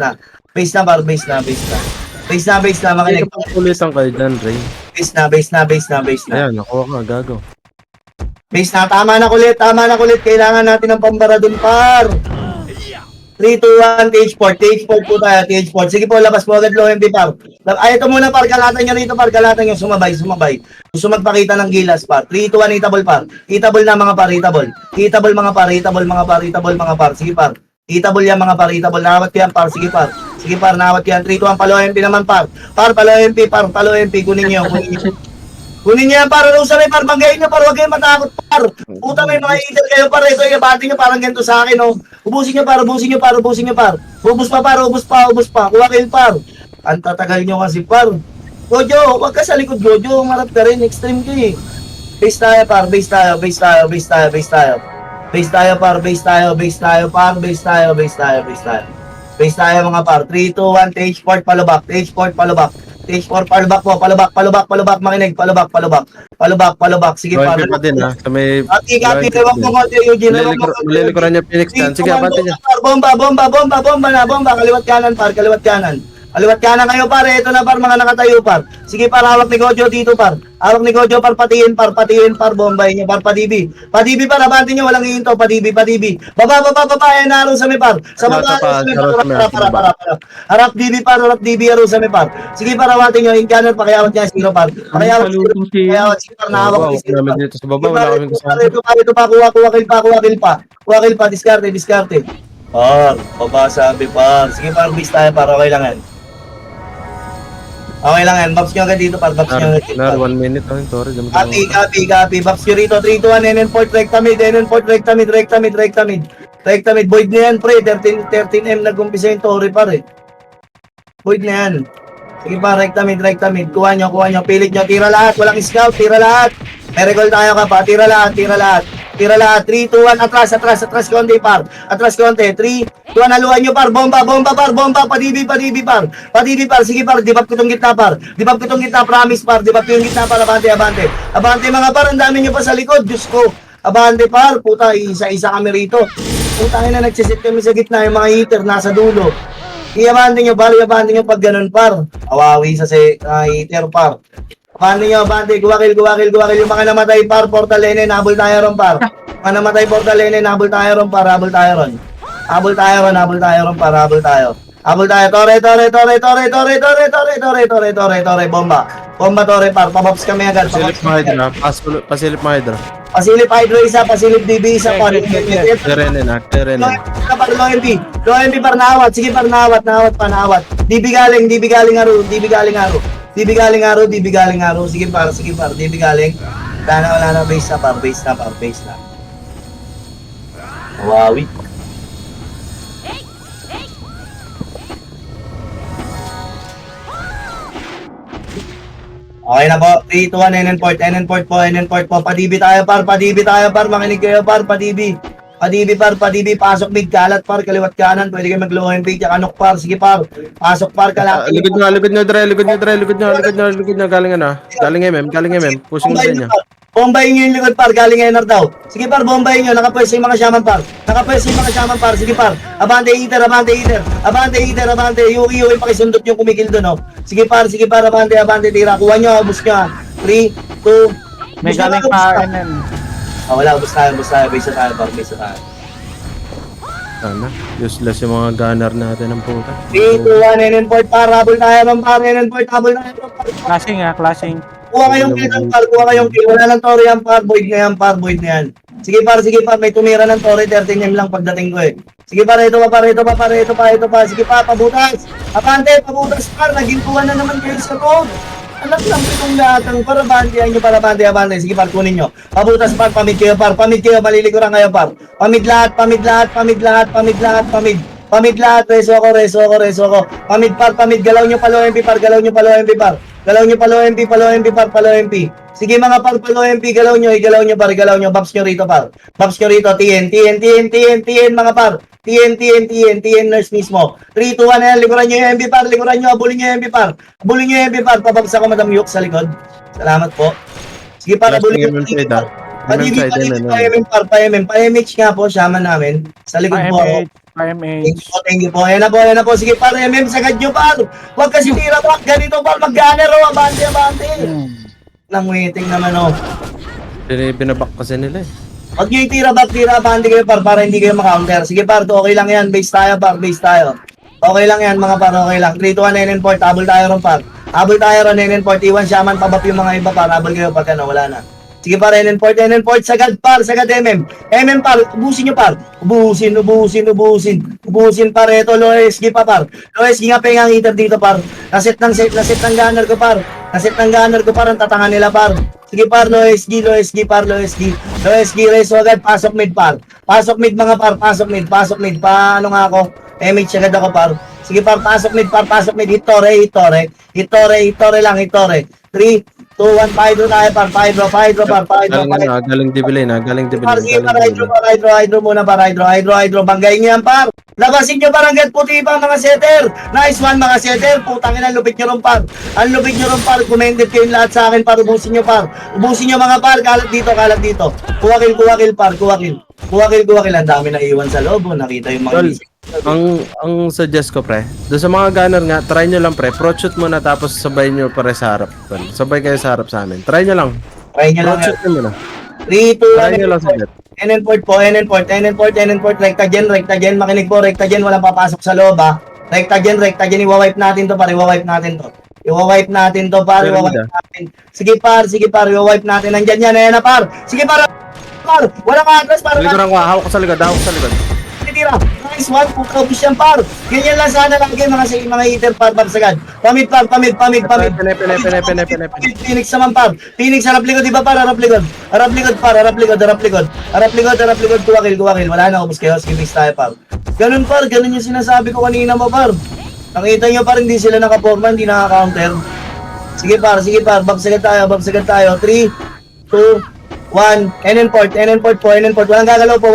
na, mga Hindi nek. ka ulitan kayo dyan, Ray. Base na. Ayan, nakuha ka, gago. Base na, tama na kulit. Kailangan natin ng pambara dun, par. 3, 2, 1, TH-port po tayo, TH-port. Sige po, labas po agad low MP, par. Ay, ito muna, par, kalatan nyo rito, par, sumabay. Gusto magpakita ng gilas, par. 3, 2, 1, hitable, par. Hitable na, mga par, hitable. Hitable, mga par. Sige, par. Hitable yan, mga par, hitable. Nawat yan, par, sige, par. Nawat yan. 3, 2, 1, palo MP naman, par. Palo MP, kunin nyo. Kunin niya para raw sa may par, banggayin niyo par, huwag kayong matakot par. Puta, may mga eater kayo par, ito ibati niyo parang ganito sa akin, oh. Ubusin niyo par. Ubus pa. Kuha kayo par. Ang tatagal niyo kasi par. Gojo, huwag ka sa likod, Gojo. Marap ka rin, extreme ka eh. Base tayo par. Base tayo mga par. 3, 2, 1, TH-port, palubak. Palubak, makinig, palubak. Sige, Low par. MP pa din ha. Sa may... Kati, ewan ko konti, Eugene. Malilikuran niya Phoenix dyan. Sige, abante niya. Bomba. Kaliwat kanan, par. Kaliwat kanan kayo, par. Ito na, par. Mga nakatayo, par. Sige, par. Hawak ni Gojo dito, par. Patiin, par. Bombay niya, par. Padibi, par. Abante niyo. Walang hihinto. Padibi. Baba. Ayan, naro sa may, par. Sa baba, harap DB, par. Aro sa may, par. Sige, par. Awatin niyo. Inkanan, pakayawat niya. Sino, par. Pakayawat, sige, par. Nahawak Wow, ni Sino, namin par. dito sa baba, wala kaming kasama. Ito pa, kuwakil pa, diskarte. Par, sabi par. Sige par, bis tayo par, okay lang yan. Babs nyo agad dito par, Nar, 1 minute. Ay, sorry. Copy. Babs nyo rito, 3, 2, 1, NN-port, rectamid. Void na yan, pre, 13M nag-umpisa yung Tori par eh. Void na yan. Sige pa, rectamid. Kuha nyo. Pilit nyo. Tira lahat. Walang scout. Tira lahat. May recall tayo ka pa. Tira lahat. 3, 2, 1. Atras konti par. 3, 2, 1. Haluan nyo par. Bomba. Padibi par. Sige par. Dibap ko tong gitna par. Promise par. Dibap yung gitna par. Abante mga par. Ang dami nyo pa sa likod. Diyos ko. Abante par. Puta, isa kami rito. Puta na nagsisit kami sa gitna. Yung mga heater nasa dulo. Iabante nyo pag ganun par. Awawi sa heater par. Abante nyo, guwakil yung mga namatay par, portal lane, nabol tayo ron par. Mga namatay portal lane, nabol tayo ron par, habol tayo ron. Tore, bomba tore par, pabops kami agad. Pasilip mga Hydra. Pasilip mga Hydra. Pasilip Hydro isa, pasilip DB isa par. Terenen. Low MP par, nawat. Sige par, nawat. DB galing aro. Sige par, DB galing. Wala na, base na. Wawi. Okay na po, 3, 2, 1, NN-port po, padibi tayo par, makinig kayo par, padibi par, pasok mid, kalat par, kaliwat kanan, pwede kayo mag-low MP, tsaka nok par, sige par, pasok par, kalat. Likod nyo, Dre, galing MM, pushing na niya. Bombayin nyo yung likod par, galing NR daw. Sige par, bombayin nyo, nakapwesto yung mga shaman par. Sige par, abante heater. Yung pakisundot yung kumikil doon, oh. Sige par, abante, tira. Kuha nyo, bus nyo. 3, 2, May galing pa NN. Wala, bus tayo. Base tayo. Sana. Useless yung mga gunner natin ng puta. 3, 2, 1, N-Port par. Habol tayo ng par. N-Port, habol tayo ng par. Clashing clashing. Kuha kayong kill ng par. Kuha kayong kill. Wala ng tore yan par. Void na yan par. Void na yan. Sige par. May tumira ng tore. 13 lang pagdating ko eh. Sige par. Ito pa. Sige pa. Pabutas. Abante. Pabutas par. Naging kuha na naman kayo sa road. Anak lang itong lahat ng parabantihan nyo, abante. Sige par, kunin nyo. Pabutas par, pamid kayo par, malilikuran kayo par. Pamid lahat. Pamid lahat, reso ako. Pamid par, galaw nyo palo MP par. Galaw nyo palo MP par. Sige mga par, palo MP, galaw nyo par. Babs nyo rito par. TN mga par. TN nurse mismo. 3, 2, 1, ayan, likuran nyo yung MP par, abulin nyo yung MP par. Pabagsak ko Madam Yuk sa likod. Salamat po. Sige par, abulin nyo yung MP par. Pa-MH nga po, shaman namin. Sa likod po ako. Thank you po. Ayan na po. Sige par, MM, sagad nyo par. Huwag kasi tira par, ganito par, mag-gunner o, abante. Nang waiting naman o. Binabak kasi nila eh. Huwag nyo itira back, abante kayo par, para hindi kayo makaunter. Sige par, okay lang yan, base tayo par, Okay lang yan mga par, okay lang. 3, 2, 1, N-Port, habol tayo ron par. N-Port, iwan shaman, pabap yung mga iba par, habol kayo pag ano, wala na. Sige par, N-Port, sagad par, sagad MM par, ubusin nyo par. Ubusin par, eto, low SG pa par. Low SG nga pengang hitter dito par. Naset ng gunner ko par. Ang tatangan nila par. Sige par, low SG par. Reso agad, pasok mid par. Pasok mid mga par, pasok mid. Paano nga ako? MH agad ako par. Sige par, pasok mid. Hit tore lang. 3, 2, 1, Hydro tayo par. Galing dibilin. Hydro muna par. Hydro. Banggayin nyo yan par. Labasin nyo par hanggat puti pa mga setter. Nice one mga setter. Putang ina, lupit nyo ron par. Commended kayo lahat sa akin par. Ubusin nyo mga par. Kalat dito. Kuha kill par. Ang dami na iwan sa loob. Nakita yung mga Ang suggest ko pre, doon sa mga gunner nga, try nyo lang pre, pro shoot muna tapos sabay nyo pare sa harap. Sabay kayo sa harap sa amin. Try nyo lang. Pro shoot nyo muna. 3, 2, 1, Try nyo lang saglit. N-Port, rekta dyan, makinig po, rekta dyan, walang papasok sa loob ha. Rekta dyan, iwawipe natin to. Sige par, iwawipe natin, nandyan yan, ayan na par. Sige par, walang atras par. Likuran ko, hawak ko sa likod. Tira. Nice one, puta ubus yan par. Ganyan lang sana lagi mga hitter par sagad. Pamid. Phoenix naman par. Phoenix harap likod, di ba par? Harap likod. Kuha kill. Wala na, ubus kayo. Sige, base tayo par. Ganun par, ganun yung sinasabi ko kanina mo par. Nakita nyo par, hindi sila nakaporma, hindi nakaka-counter. Sige par. Bab sagad tayo. 3, 2, 1, N-Port po. Walang gagalaw par.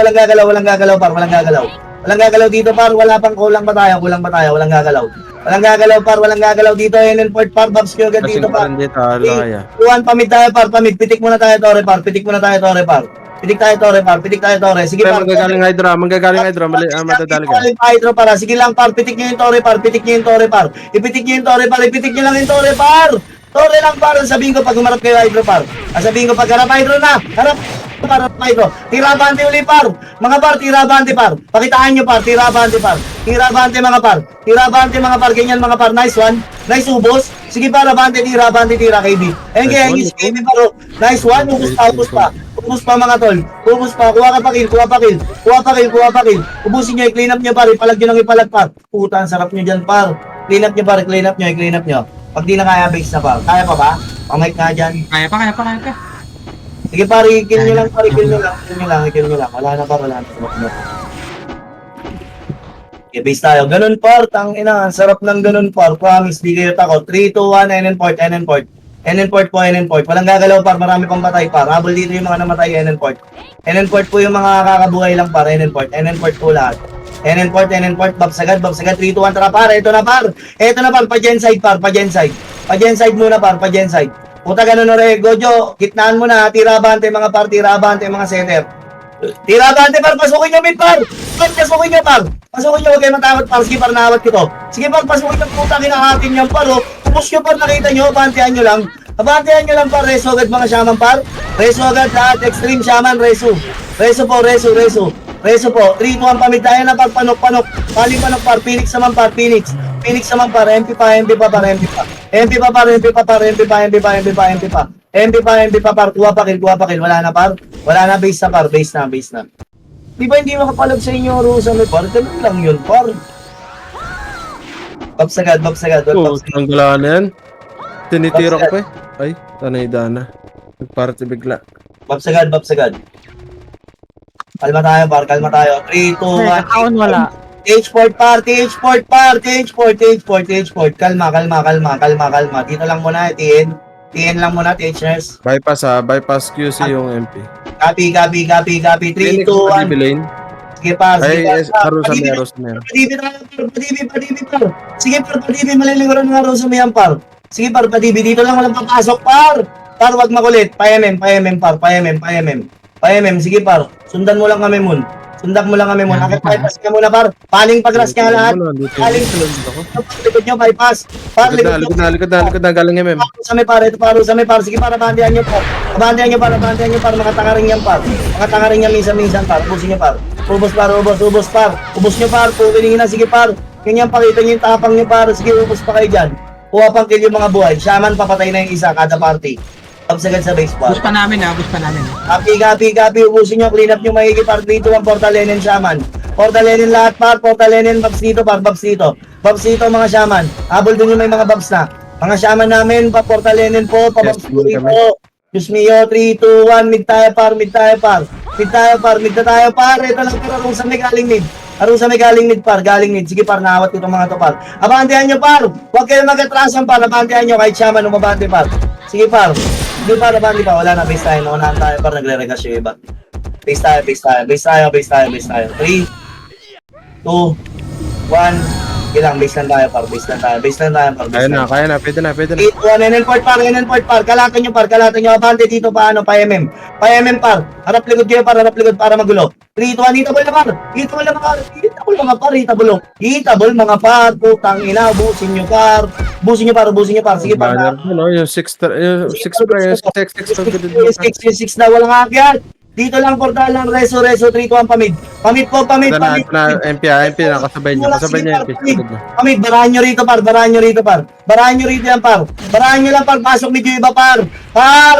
Walang gagalaw dito par, wala pang kulang pa tayo, walang gagalaw. Walang gagalaw dito, N-Port par, Babs ko agad dito par. Iwan, pamid tayo par, pitik muna tayo tore par. Pitik tayo tore. Sige par. Manggagaling hydro, matadali ka. Hydro para, sige lang par, pitik nyo yung tore par. Ipitik nyo lang yung tore par. Tore lang par, sabihin ko pag humarap kayo hydro par. Sabihin ko pag harap hydro na, harap hydro. Tirabante uli par. Mga par, tirabante par. Pakitaan nyo par, tirabante mga par. Ganyan mga par, nice one. Nice ubos. Sige par, abante, tira KB. Ayun kaya yung KB par. Nice one, ubos pa mga tol. Kuha pa kill. Ubusin nyo, i-clean up nyo par. Ipalag par. Puta, ang sarap nyo dyan par. Clean up nyo. Pag di na kaya, base na par. Kaya pa ba? Pangit nga dyan. Kaya pa. Sige par, i-kill nyo lang. Wala na par. Okay, base tayo. Ganun par, tangina. Ang sarap ng ganun par. Promise, di kayo takot. 3, 2, 1, N-Port. Walang gagalaw par, marami pang patay par. Habol dito yung mga namatay, N-Port po yung mga kakabuhay lang par, N-Port po lahat. N-Port, bab sagad, 3, 2, 1, tara par, ito na par, pa-gen side. Pa-gen muna par. Puta ganun na rin, Gojo, kitnaan mo na, tirabante mga setter. Tirabante par, pasukin nyo mid par. Pasukin nyo, huwag kayo matakot par, sige par, nawat ko to. Sige par, pasukin nyo, puta, kinahatin nyo par, Ubus nyo par, nakita nyo, abantihan nyo lang par, reso agad mga shaman par. Reso agad lahat, extreme shaman, reso po. Reso po, 3, 2, 1, pamid tayo na par, panok. Paling panok par, Phoenix naman par, Phoenix naman par, MP pa par. MP pa par, kuha pa kill, wala na par. Wala na, base na. Di ba hindi makapalag sa inyo, Rosa, may par? Ganun lang yun, par. Babsagad. Ang gala na yan. Tinitira ko pa eh. Ay, tanay dana. Nagparty bigla. Babsagad. Kalma tayo. 3, 2, 1. Account wala. TH-port par. Kalma. Dito lang muna, TN lang muna, TH-nurse. Bypass QC yung MP. Copy. 3, 2, 1. Lane. Sige par. Ay, Arusa meron. Padibi par. Sige par, padibi. Maliliguran ng Rosa par. Sige par, padibi. Dito lang walang papasok par. Par, wag makulit. Pa-MM par. Sige par. Sundan mo lang kami mun. Akit bypass ka muna par. Paling pag-rush ka lahat. Likod nyo, bypass. Par, Likod na, galing MM. Paru sa may par. Sige par, abandihan nyo par. Makatangaring yan par. Minsan par. Ubusin nyo par. Ubos par. Ubos nyo par. Pukiningin na, sige par. Ganyan, pakita nyo yung tapang nyo par. Sige, ubos pa kayo dyan. Kuha pang kill yung mga buhay. Shaman, papatay na yung isa kada party. Pabsagad sa base par. Bus pa namin. Copy. Ubusin nyo, clean up nyo maigi par. 3, 2, 1, Portal Lenen, Shaman. Portal Lenen lahat par. Portal Lenen, Babs dito par. Babs dito mga Shaman. Habol dun yung may mga Babs na. Mga Shaman namin, pa Portal Lenen po. Pababs dito. Diyos mio, 3, 2, 1. Mid tayo par. Mid na tayo par. Ito lang par. Arusa may galing mid par. Sige par, nawat ko itong mga to par. Abantihan nyo par. Huwag kayo mag-atrasan par. Abantihan nyo kahit Shaman umabante par. Sige par. Hindi pa, nabandi pa. Wala na, base tayo. Naunahan tayo par, nagre-regas yung iba. Base tayo. 3, 2, 1. Ilang, base lang tayo par. Kaya na, pwede na. 8, 1, NN-port par. Kalatan nyo. Abante dito pa, pa MM par. Harap likod kayo par, para magulo. 3, 2, 1, hitabol na par. Hitabol mga par. Putang ina, busin nyo par. Sige par na. Yung 6 Yung 6 na walang akyat. Dito lang portal lang, reso, 3, 2, 1, pamid. Pamid. MP nakasabay niya MP. Pamid, barahan nyo rito yan par. Barahan nyo lang par, pasok mid yung iba par.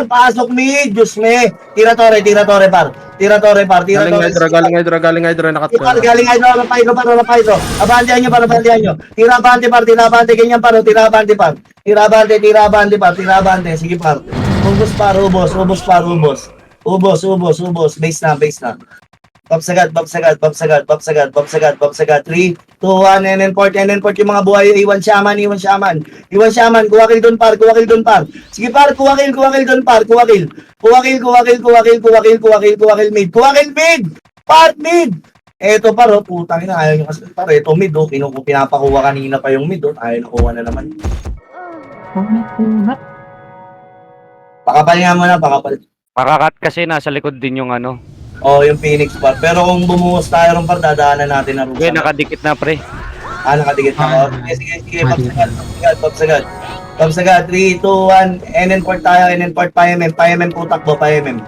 Pasok mid, Diyos me. Tira tore par. Galing Hydra, nakatira. Galing Hydra, rapay ito. Abantihan nyo. Tira abante ganyan par. Tira abante. Sige par. Ubos. Base na. Babsagad. 3, 2, 1, NN-port yung mga buhay. Iwan Shaman. Kuha kill doon par. Sige par, kuha kill doon par. Kuha kill mid. Part mid. Eto par, putang ina, ayaw nyo kasi par. Eto mid, pinapakuha kanina pa yung mid, ayaw nakuha na naman. Pakapal nga muna. Pakakat kasi nasa likod din yung ano. Yung Phoenix par. Pero kung bumuhos tayo ron par, dadaanan natin na Rusa. Nakadikit na pre. Nakadikit na. Sige. Babsagad. 3, 2, 1. NN-port tayo. Pa MM po takbo. Pa MM.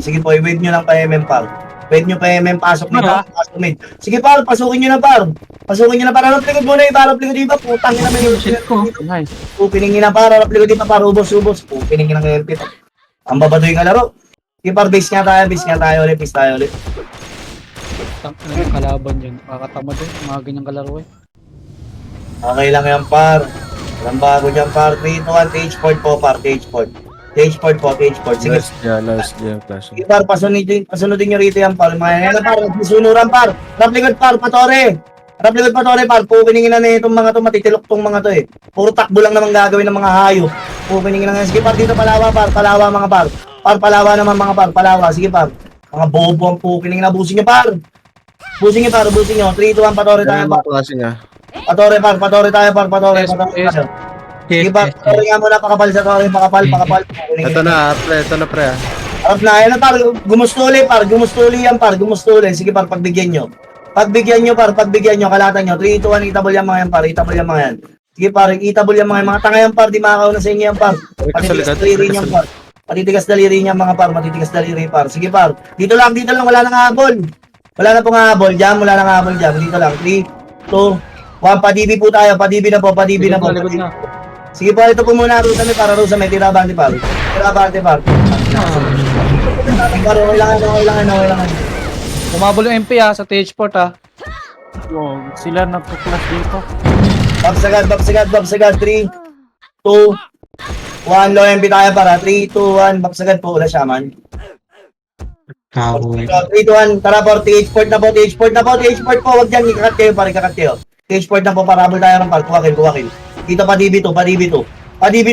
Sige po, i-wave nyo lang pa MM par. Wave nyo pa MM, pasok mid. Sige par, pasukin nyo na par. Harap likod muna. Harap likod iba. Putang ina may Nice. Piningin na par. Harap likod iba par. Ubos. Piningin ng LP. Ang babadoy nga laro. Sige par, base nga tayo ulit. Kalaban yun. Nakakatamad yun. Mga ganyang kalaro eh. Okay lang yan par. Walang bago dyan par. 3, 2, 1, TH-port po par. TH-port po. Sige. Nice, flash. Sige par, pasunodin nyo rito yan par. Mga par, sunuran par. Raplikod par, patore par. Pupiningin na itong mga to, matitilok tong mga to eh. Puro takbo lang naman gagawin ng mga hayop. Pupiningin na. Sige par, dito palawa mga par. Palawa naman mga par. Sige par. Mga bobo ang pupiningin na. Busin nyo par. 3, 2, 1, patore tayo par. Patore tayo par. Sige par, patore nga muna, pakapal. Ito na pre. Harap na, yan par. Gumustuli yan par. Sige par, pagbigyan nyo. Kalatan nyo. 3, 2, 1, itabol yan mga yan par. Sige par, itabol yan mga tanga yan par. Di makakauna sa inyo yan par. Matitigas daliri niya mga par, matitigas daliri par. Sige par. Dito lang, wala nang habol. Wala na pong habol dyan, wala nang habol dyan. Dito lang, 3, 2, 1, padibi po tayo, padibi na po. Likod na. Sige po, ito po muna, Rusa may para, Rusa may tira abante par. Tira abante par. Par, okay lang. Umabol yung MP sa TH port Oh, sila nagpo-clash dito. Babsagad, 3, 2, 1, low MP tayo para, 3, 2, 1, babsagad po, wala siya man. Kahoy. 3, 2, 1, tara po, TH port na po, wag dyan, ikakat kayo, pare, ikakat kayo. TH port na po, parabol tayo ng par, kuwakil. Dito, padibi to,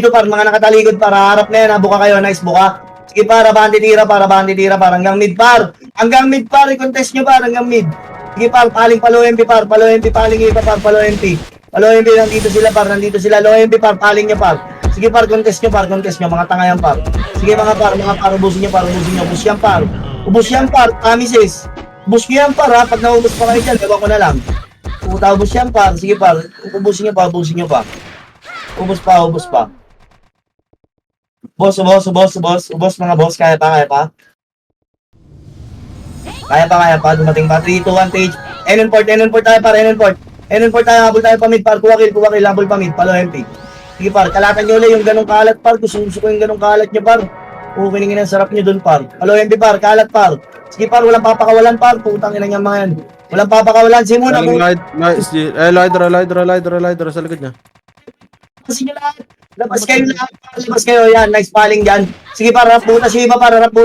par, mga nakataligod, para harap na yan, buka kayo, nice, buka. Sige para, bandi tira, hanggang mid par, i-contest nyo par, hanggang mid. Sige par, paling palo MP par, paling iba par, palo MP, nandito sila, low MP par, paling nyo par. Sige par, contest nyo, mga tanga yan par. Sige mga par, ubusin nyo, ubus yan par, promises. Ubus nyo yan par ha, pag naubos pa kayo dyan, gawa ko na lang. Puta, ubus yan par, sige par, ubusin nyo pa. Ubus pa. Ubos, mga boss, kaya pa. Kaya pa, dumating pa, 3, 2, 1, stage. Enon port tayo par, habol tayo pa mid par, kuwakil, habol pa mid, palo MP. Sige par, kalatan nyo ulit yung ganong kalat par, gusto ko yung ganong kalat nyo par. Kiningin ang sarap nyo dun par. Palo MP par, kalat par. Sige par, walang papakawalan par, putang ina niya mga yan. Walang papakawalan, sige muna po. Lidra sa likod niya. Kasi nyo lahat. Labas kayo, yan, nice paling dyan. Sige par, rap buta Shiba, kuwakil, rap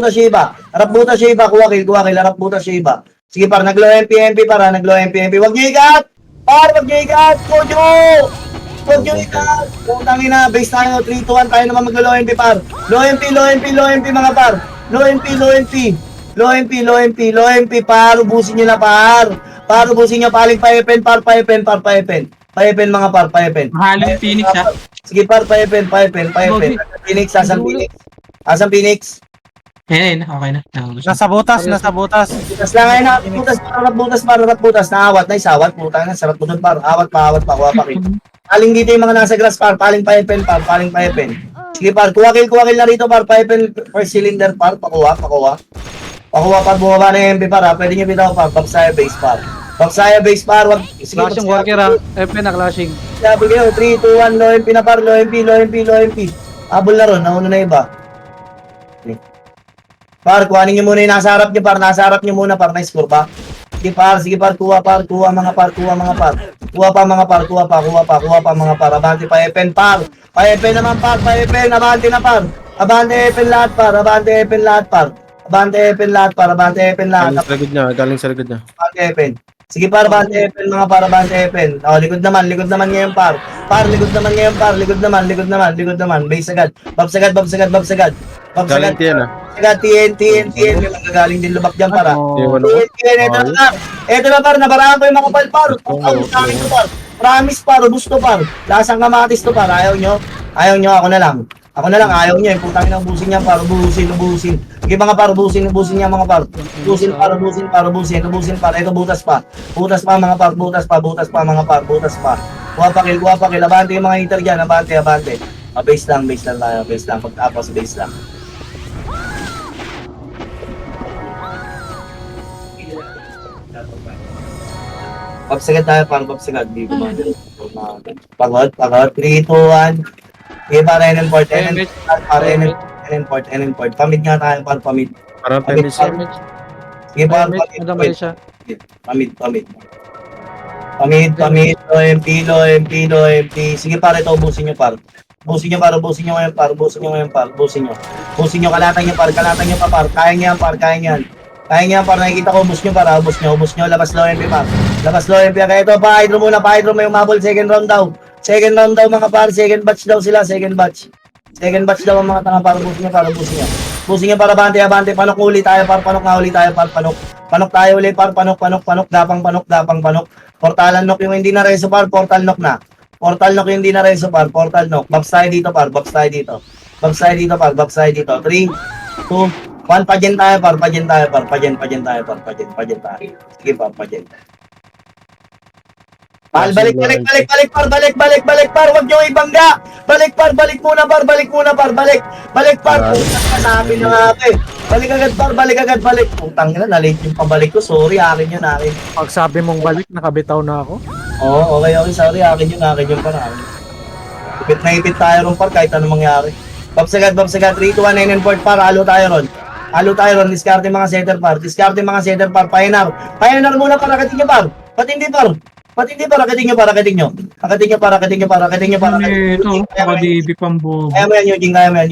buta Shiba. Sige par, naglo MP, wag nyo ikat! Par, Kojo! Huwag nyo ikat! Putang ina, base tayo, 3, 2, 1, tayo naman maglo MP par. Low MP mga par. Low MP par, ubusin nyo na par. Ubusin nyo, paling paepen mga par, paepen. Mahaling Phoenix Sige par, paepen. Phoenix, asang Phoenix. Ayun, okay na. Nasa butas. Butas lang ngayon na, rap butas, naawat, nice awat, putang ina, sarap mo dun par, awat pa, kuha pa rin. Paling dito yung mga nasa grass par, paling paepen. Sige par, kuwakil na rito par, paepen, first cylinder par, pakuha par, bumaba na yung MP par, pwede nyo bitaw par, Babsaya base par, wag, sige, Clashing worker MP na clashing. sabi kayo, 3, 2, 1, low MP na par, low MP. Habol na ron, nauna na iba. Par, kuhanin nyo muna yung nasa harap nyo par, nice score pa. Sige par, kuha mga par. Kuha pa mga par, abante pa epen par. Paepen naman par, abante na par. Abante epen lahat par. Galing sa likod niya. Abante epen. Sige par, abante epen mga par, abante epen. Oh, likod naman ngayon par. Likod naman. Base agad. Babsagad. Galing tiyan TN, may magagaling din lubak dyan para. Ito na par, nabaraan ko yung mga par. Promise par, ubus to par. Lasang kamatis to par, ayaw nyo, ako na lang, ayaw nyo, yung putang ina ubusin niya par, ubusin. Sige mga par, ubusin niya mga par. Ubusin par, ito butas pa mga par, butas pa mga par. Kuha pa kill, abante yung mga hitter dyan, abante. Base lang tayo, pagtapos base lang. Papsagad tayo, dito pagod, 3, 2, 1. Sige para Enenport, pamid nga tayo, pamid. Parang feminist. Sige para Nadamay siya. pamid, low MP. Sige para ito, ubusin nyo par. Ubusin nyo, kalatan nyo pa par. Kaya nyo yan par, nakikita ko, ubus nyo, labas low MP par. Kaya ito, pa-hydro muna, may umabol, second round daw mga par, second batch daw ang mga tanga par, ubusin nyo para abante, panok uli tayo par, panok tayo uli par, panok, dapang, portalan knock yung hindi na reso par, portal knock yung hindi na reso par, portal knock, babs tayo dito par, 3, 2, 1, pageant tayo par, pageant tayo. Sige par, pageant. Par, balik par, wag nyo ibangga. Balik par, balik muna par, balik. Putang na, sabi na nga ako eh. Balik agad, balik. Putang na, nalate yung pabalik ko. Sorry, akin yun. Pag sabi mong balik, nakabitaw na ako. Oo, okay, sorry, akin yun par. Ipit na ipit tayo ron par, kahit anong mangyari. Babsagad, 3, 2, 1, 9, and 4 par, halo tayo ron, diskarte mga setter par, pioneer muna par, rakitin nyo par, patindi par, rakitin nyo. Ito, nakadibi pang bobo. Kaya mo yan, Eugene. Kaya mo yan.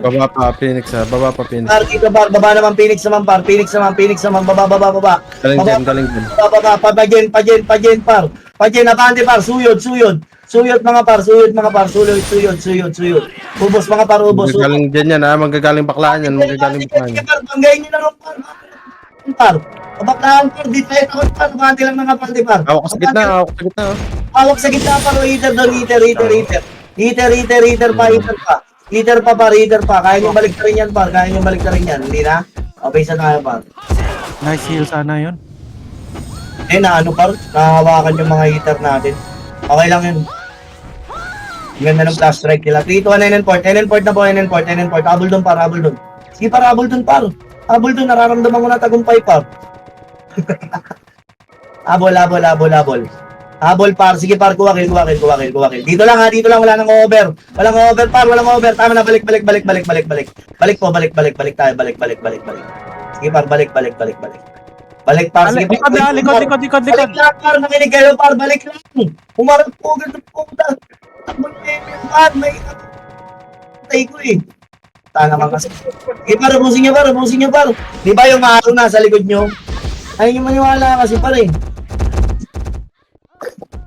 Baba pa, Phoenix. Par, dito par, baba naman, Phoenix naman, baba. Galing din. Baba, pajen par. Pajen, abante par, suyod mga par, ubos mga par, ubos. Magagaling dyan yan, ha? Manggagaling baklaan yan. Banggayin nyo na ron par. Kabaklaan par, di tayo takot par, abante lang mga abante par. Hawak sa gitna. Hawak sa gitna par, heater doon, heater pa. Kaya nyo balik na rin yan par, hindi na? Okay, sa tayo par. Nice heal sana yun. Na ano par, nahawakan yung mga heater natin. Okay lang yun. Ang ganda ng flash strike nila. 3, 2, 1, NN port. Habol doon par. Sige par, habol doon, nararamdaman ko na tagumpay par. Habol. Habol par, sige par, kuha kill. Dito lang, wala nang over. Walang over par, tama na, balik tayo, balik. Sige par, balik. Balik par, sige par. Likod. Balik lang par, nakinig kayo par, balik lang. Umarap po, ganito po. Takbo na yung par, may tay ko eh. Tanga ka kasi. Sige par, ubusin nyo par. Di ba yung maaro na sa likod nyo? Ayaw nyo maniwala kasi par eh.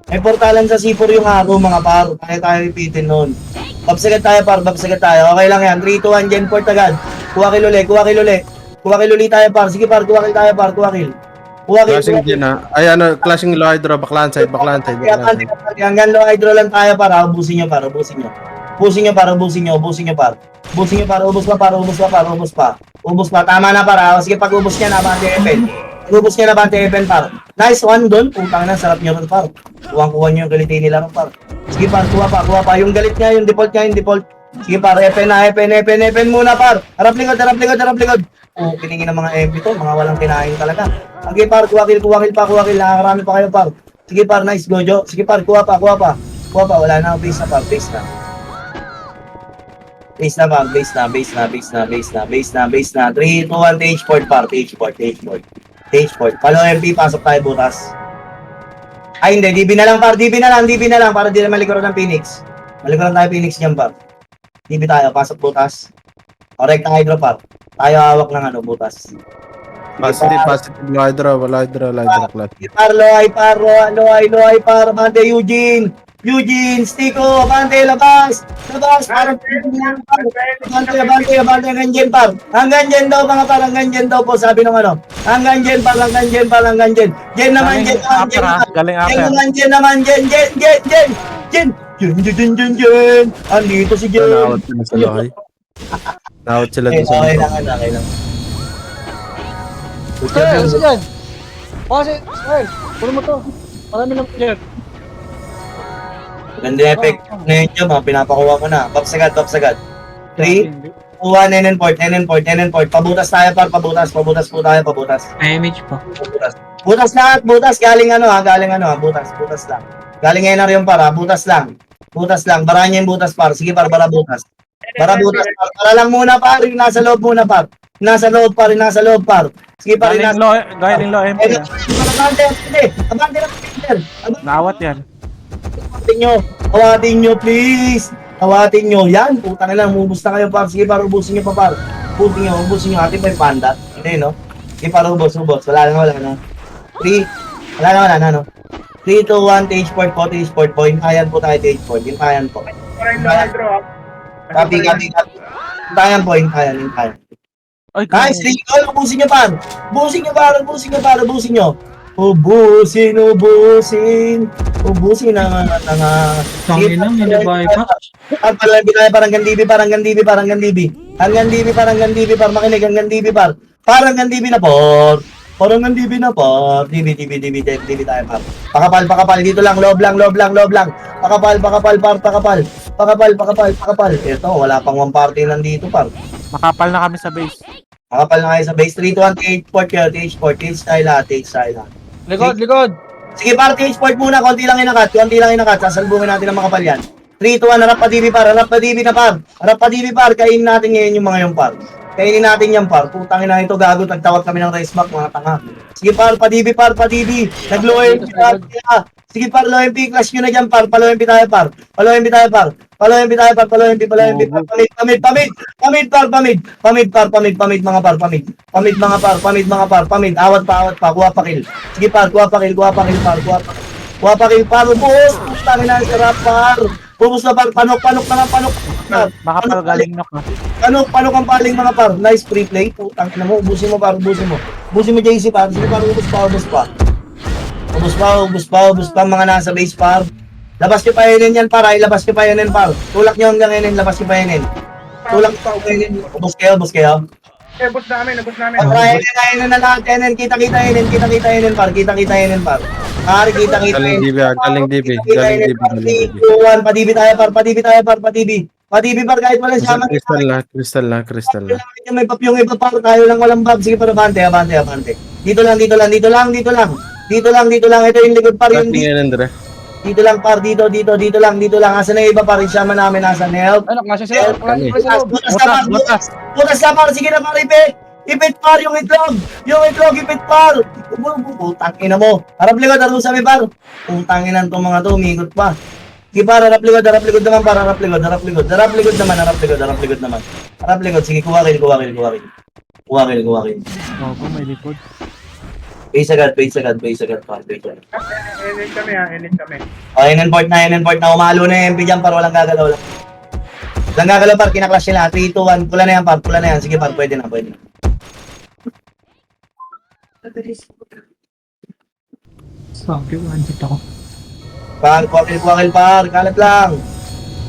May portalan sa C4 yung araw mga par. Kaya tayo repeatin nun. Babsagad tayo par. Okay lang yan. 3, 2, 1, gen port agad. Kuha kill uli tayo par. Sige par, kuha kill. Clashing dyan, ha? Ay, clashing low hydro, baklaan side. Hanggang low hydro lang tayo para. Ubusin nyo par. Ubusin nyo par. Ubus pa. Tama na par. Sige, pag ubus niya na bante event par. Nice one doon. Putang na, sarap nyo rin par. Kuha nyo yung galitin nila rin par. Sige par, kuha pa. Yung galit niya, yung default. Sige par, FN muna par. Harap likod. Piningin ng mga MP to, mga walang kinain talaga. Sige par, kuha kill, nakakarami pa kayo par. Sige par, nice, Gojo. Sige par, kuha pa. Wala na, base na par. Base na. 3, 2, 1, Tage port par. Follow MP, pasok tayo butas. Ay hindi, DB na lang para di na malikuran ng Phoenix. Malikuran tayo Phoenix niyan par. DB tayo, pasok butas. Correct ang hydro par. Tayo hawak ng butas. Positive low hydro clash. Loay par, bante Eugene, Stico, bante labas, parang abante hanggang dyan par, hanggang dyan daw po, sabi ng hanggang dyan par, dyan naman, Galing upper. andito si Jen. Nawat sila dun sa Okay lang. Isa dyan. Sir, puno mo to. Marami lang po dyan. Ganda yung effect na yun dyan, pinapakuha ko na. Babsagad. 3, 2, 1, NN port. Pabutas tayo par, pabutas po tayo. Image pa. Butas lahat, galing butas lang. Galing NR yung para, butas lang. Barahan niya yung butas par, sige par, bara butas par. Para lang muna par, nasa loob par. Sige par, Galing low MP. Abante lang. Nawat yan. Awatin nyo, please. Yan, putang ina, umubos na kayo par. Sige par, ubusin nyo pa par. Ubusin nyo, ating pa yung panda. Hindi, no? Sige par, ubos. Wala na. 3, 2, 1, Tage port po. Hintayan po tayo, Tage port. Hintayan po. Copy. Hintayan po. Ay, Nice, Rico. Ubusin nyo par. Ubusin na nga. Tangin na, may nabay pa. Parang gandibi. Makinig, hanggang dibi par. Parang gandibi na por. Parang ng DB na par. DB tayo par. Pakapal. Dito lang, loob lang. Pakapal. Ito, wala pang one party nandito par. Makapal na kami sa base. Pakapal na kayo sa base. 3 to 1, TH port kayo. TH style lahat. Likod. Sige par, TH port muna. Konti lang inakat. Sasalbungin natin ang makapal yan. 3 to 1, harap pa DB par. Harap pa DB par. Kainin natin ngayon yung mga yung par. Kainin natin yan par. Putangin na ito, gago. Tagtawag kami ng race back, mga tanga. Sige par, pa DB. Nag-low MP tayo. Sige par, low MP. Clash nyo na dyan par. Pa-low MP tayo par. Pamid par. Pamid mga par. Awat pa. Kuha pa kill. Sige par, kuha pa kill par. Ubus. Putangin na, sarap par. Ubus na par. Panok. Makapal galing knock na. Paano kang paling mga par? Nice free play. Putang ina mo, ubusin mo par. Ubusin mo JC par. Sige par, ubus pa mga nasa base par. Labas nyo pa yan par. Labas nyo pa yan par. Tulak nyo hanggang yan, labas nyo pa yan. Ubus kayo. Eh, bus namin. Pag-ryan na lahat yan. Kita yan par. Ari, kita Galing DB, galing DB. Padibi tayo par. Padibi par, kahit walang siya. Crystal na. May papyong iba par, tayo lang walang bab. Sige par, abante. Dito lang. Ito yung likod par. Yung dito lang par, dito lang. Asan na yung iba par, yung siyama namin, asan help. Ano, nasa siya. Butas na par, sige na par, ipit par yung itlog, ipit par. Putang ina mo. Harap likod, arusa mi par. Putang ina itong mga to, umigot pa. Sige par, harap likod naman par, harap likod naman. Sige, kuha kill. Opo, may likod. Base agad par. Enid kami. NN port na, umalo na yung MP dyan par, walang gagalaw lang. Par, kinaklash nila, 3, 2, 1, pula na yan, sige par, pwede na. Sabi ko, andito ako. Par, kuha kill par, kalat lang.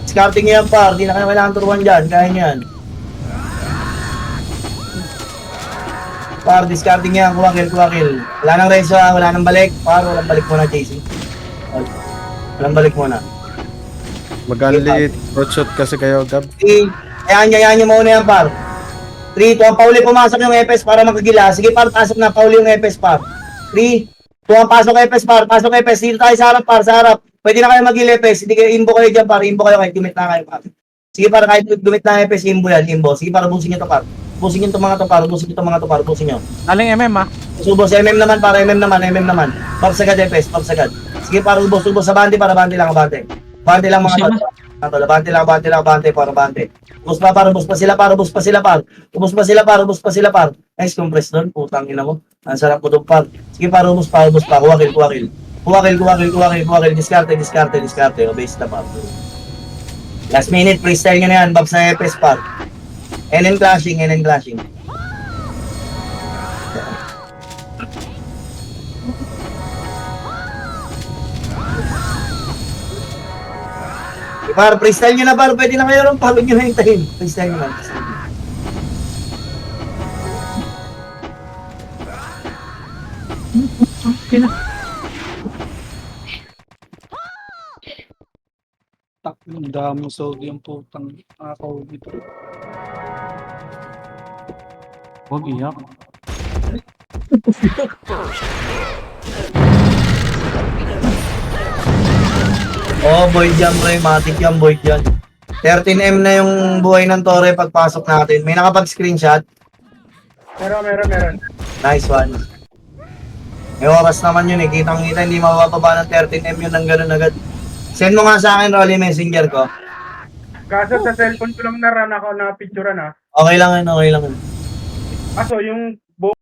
Discarding yan par, di na kayo kailangan turuan dyan, kaya nyan. Par, discarding yan, kuha kill. Wala nang reso, wala nang balik. Par, walang balik muna, JC. Walang balik muna. Mag-unlit, road shot kasi kayo, Gab. Ayan nyo muna yan, par. 3, 2, ang Pauli pumasok yung EPS para makagila. Sige par, pasok na, Pauli yung EPS par. 3, 2, ang pasok EPS par, dito tayo sa harap par, Pwede na kayo mag-heal EPS, hindi kayo, imbo kayo dyan par, kahit dumit na kayo par. Sige par, kahit dumit na EPS, imbo. Sige par, busin nyo to par. Busin nyo itong mga to par, busin nyo. Aling MM ah. Subos, MM naman. Par sagad EPS. Sige par, ubos sa bante para bante lang mga tol. Abante para bante. Ubos pa sila par. Nice compress doon, putang ina mo. Ang sarap ko doon par. Sige par, ubos pa. Kuha kill. Diskarte. O base na par. Last minute, freestyle nyo na yan. Babs na EPS par. NN clashing. Par, freestyle nyo na par. Pwede na kayo rin. Pagod nyo na yung time. Freestyle nyo na. Okay na. Ang daming sodium putang nakakaw dito. Huwag iyak. Oh, boy jam, matic yan, boy dyan. 13M na yung buhay ng Torre pagpasok natin. May nakapag-screenshot. Meron. Nice one. May oras naman yun eh. Kitang-kita, hindi mabababa ng 13M yun ng ganun agad. Send mo nga sa akin, Rolly, messenger ko. Kaso sa cellphone ko lang ako na picturean Okay lang yun. Kaso yung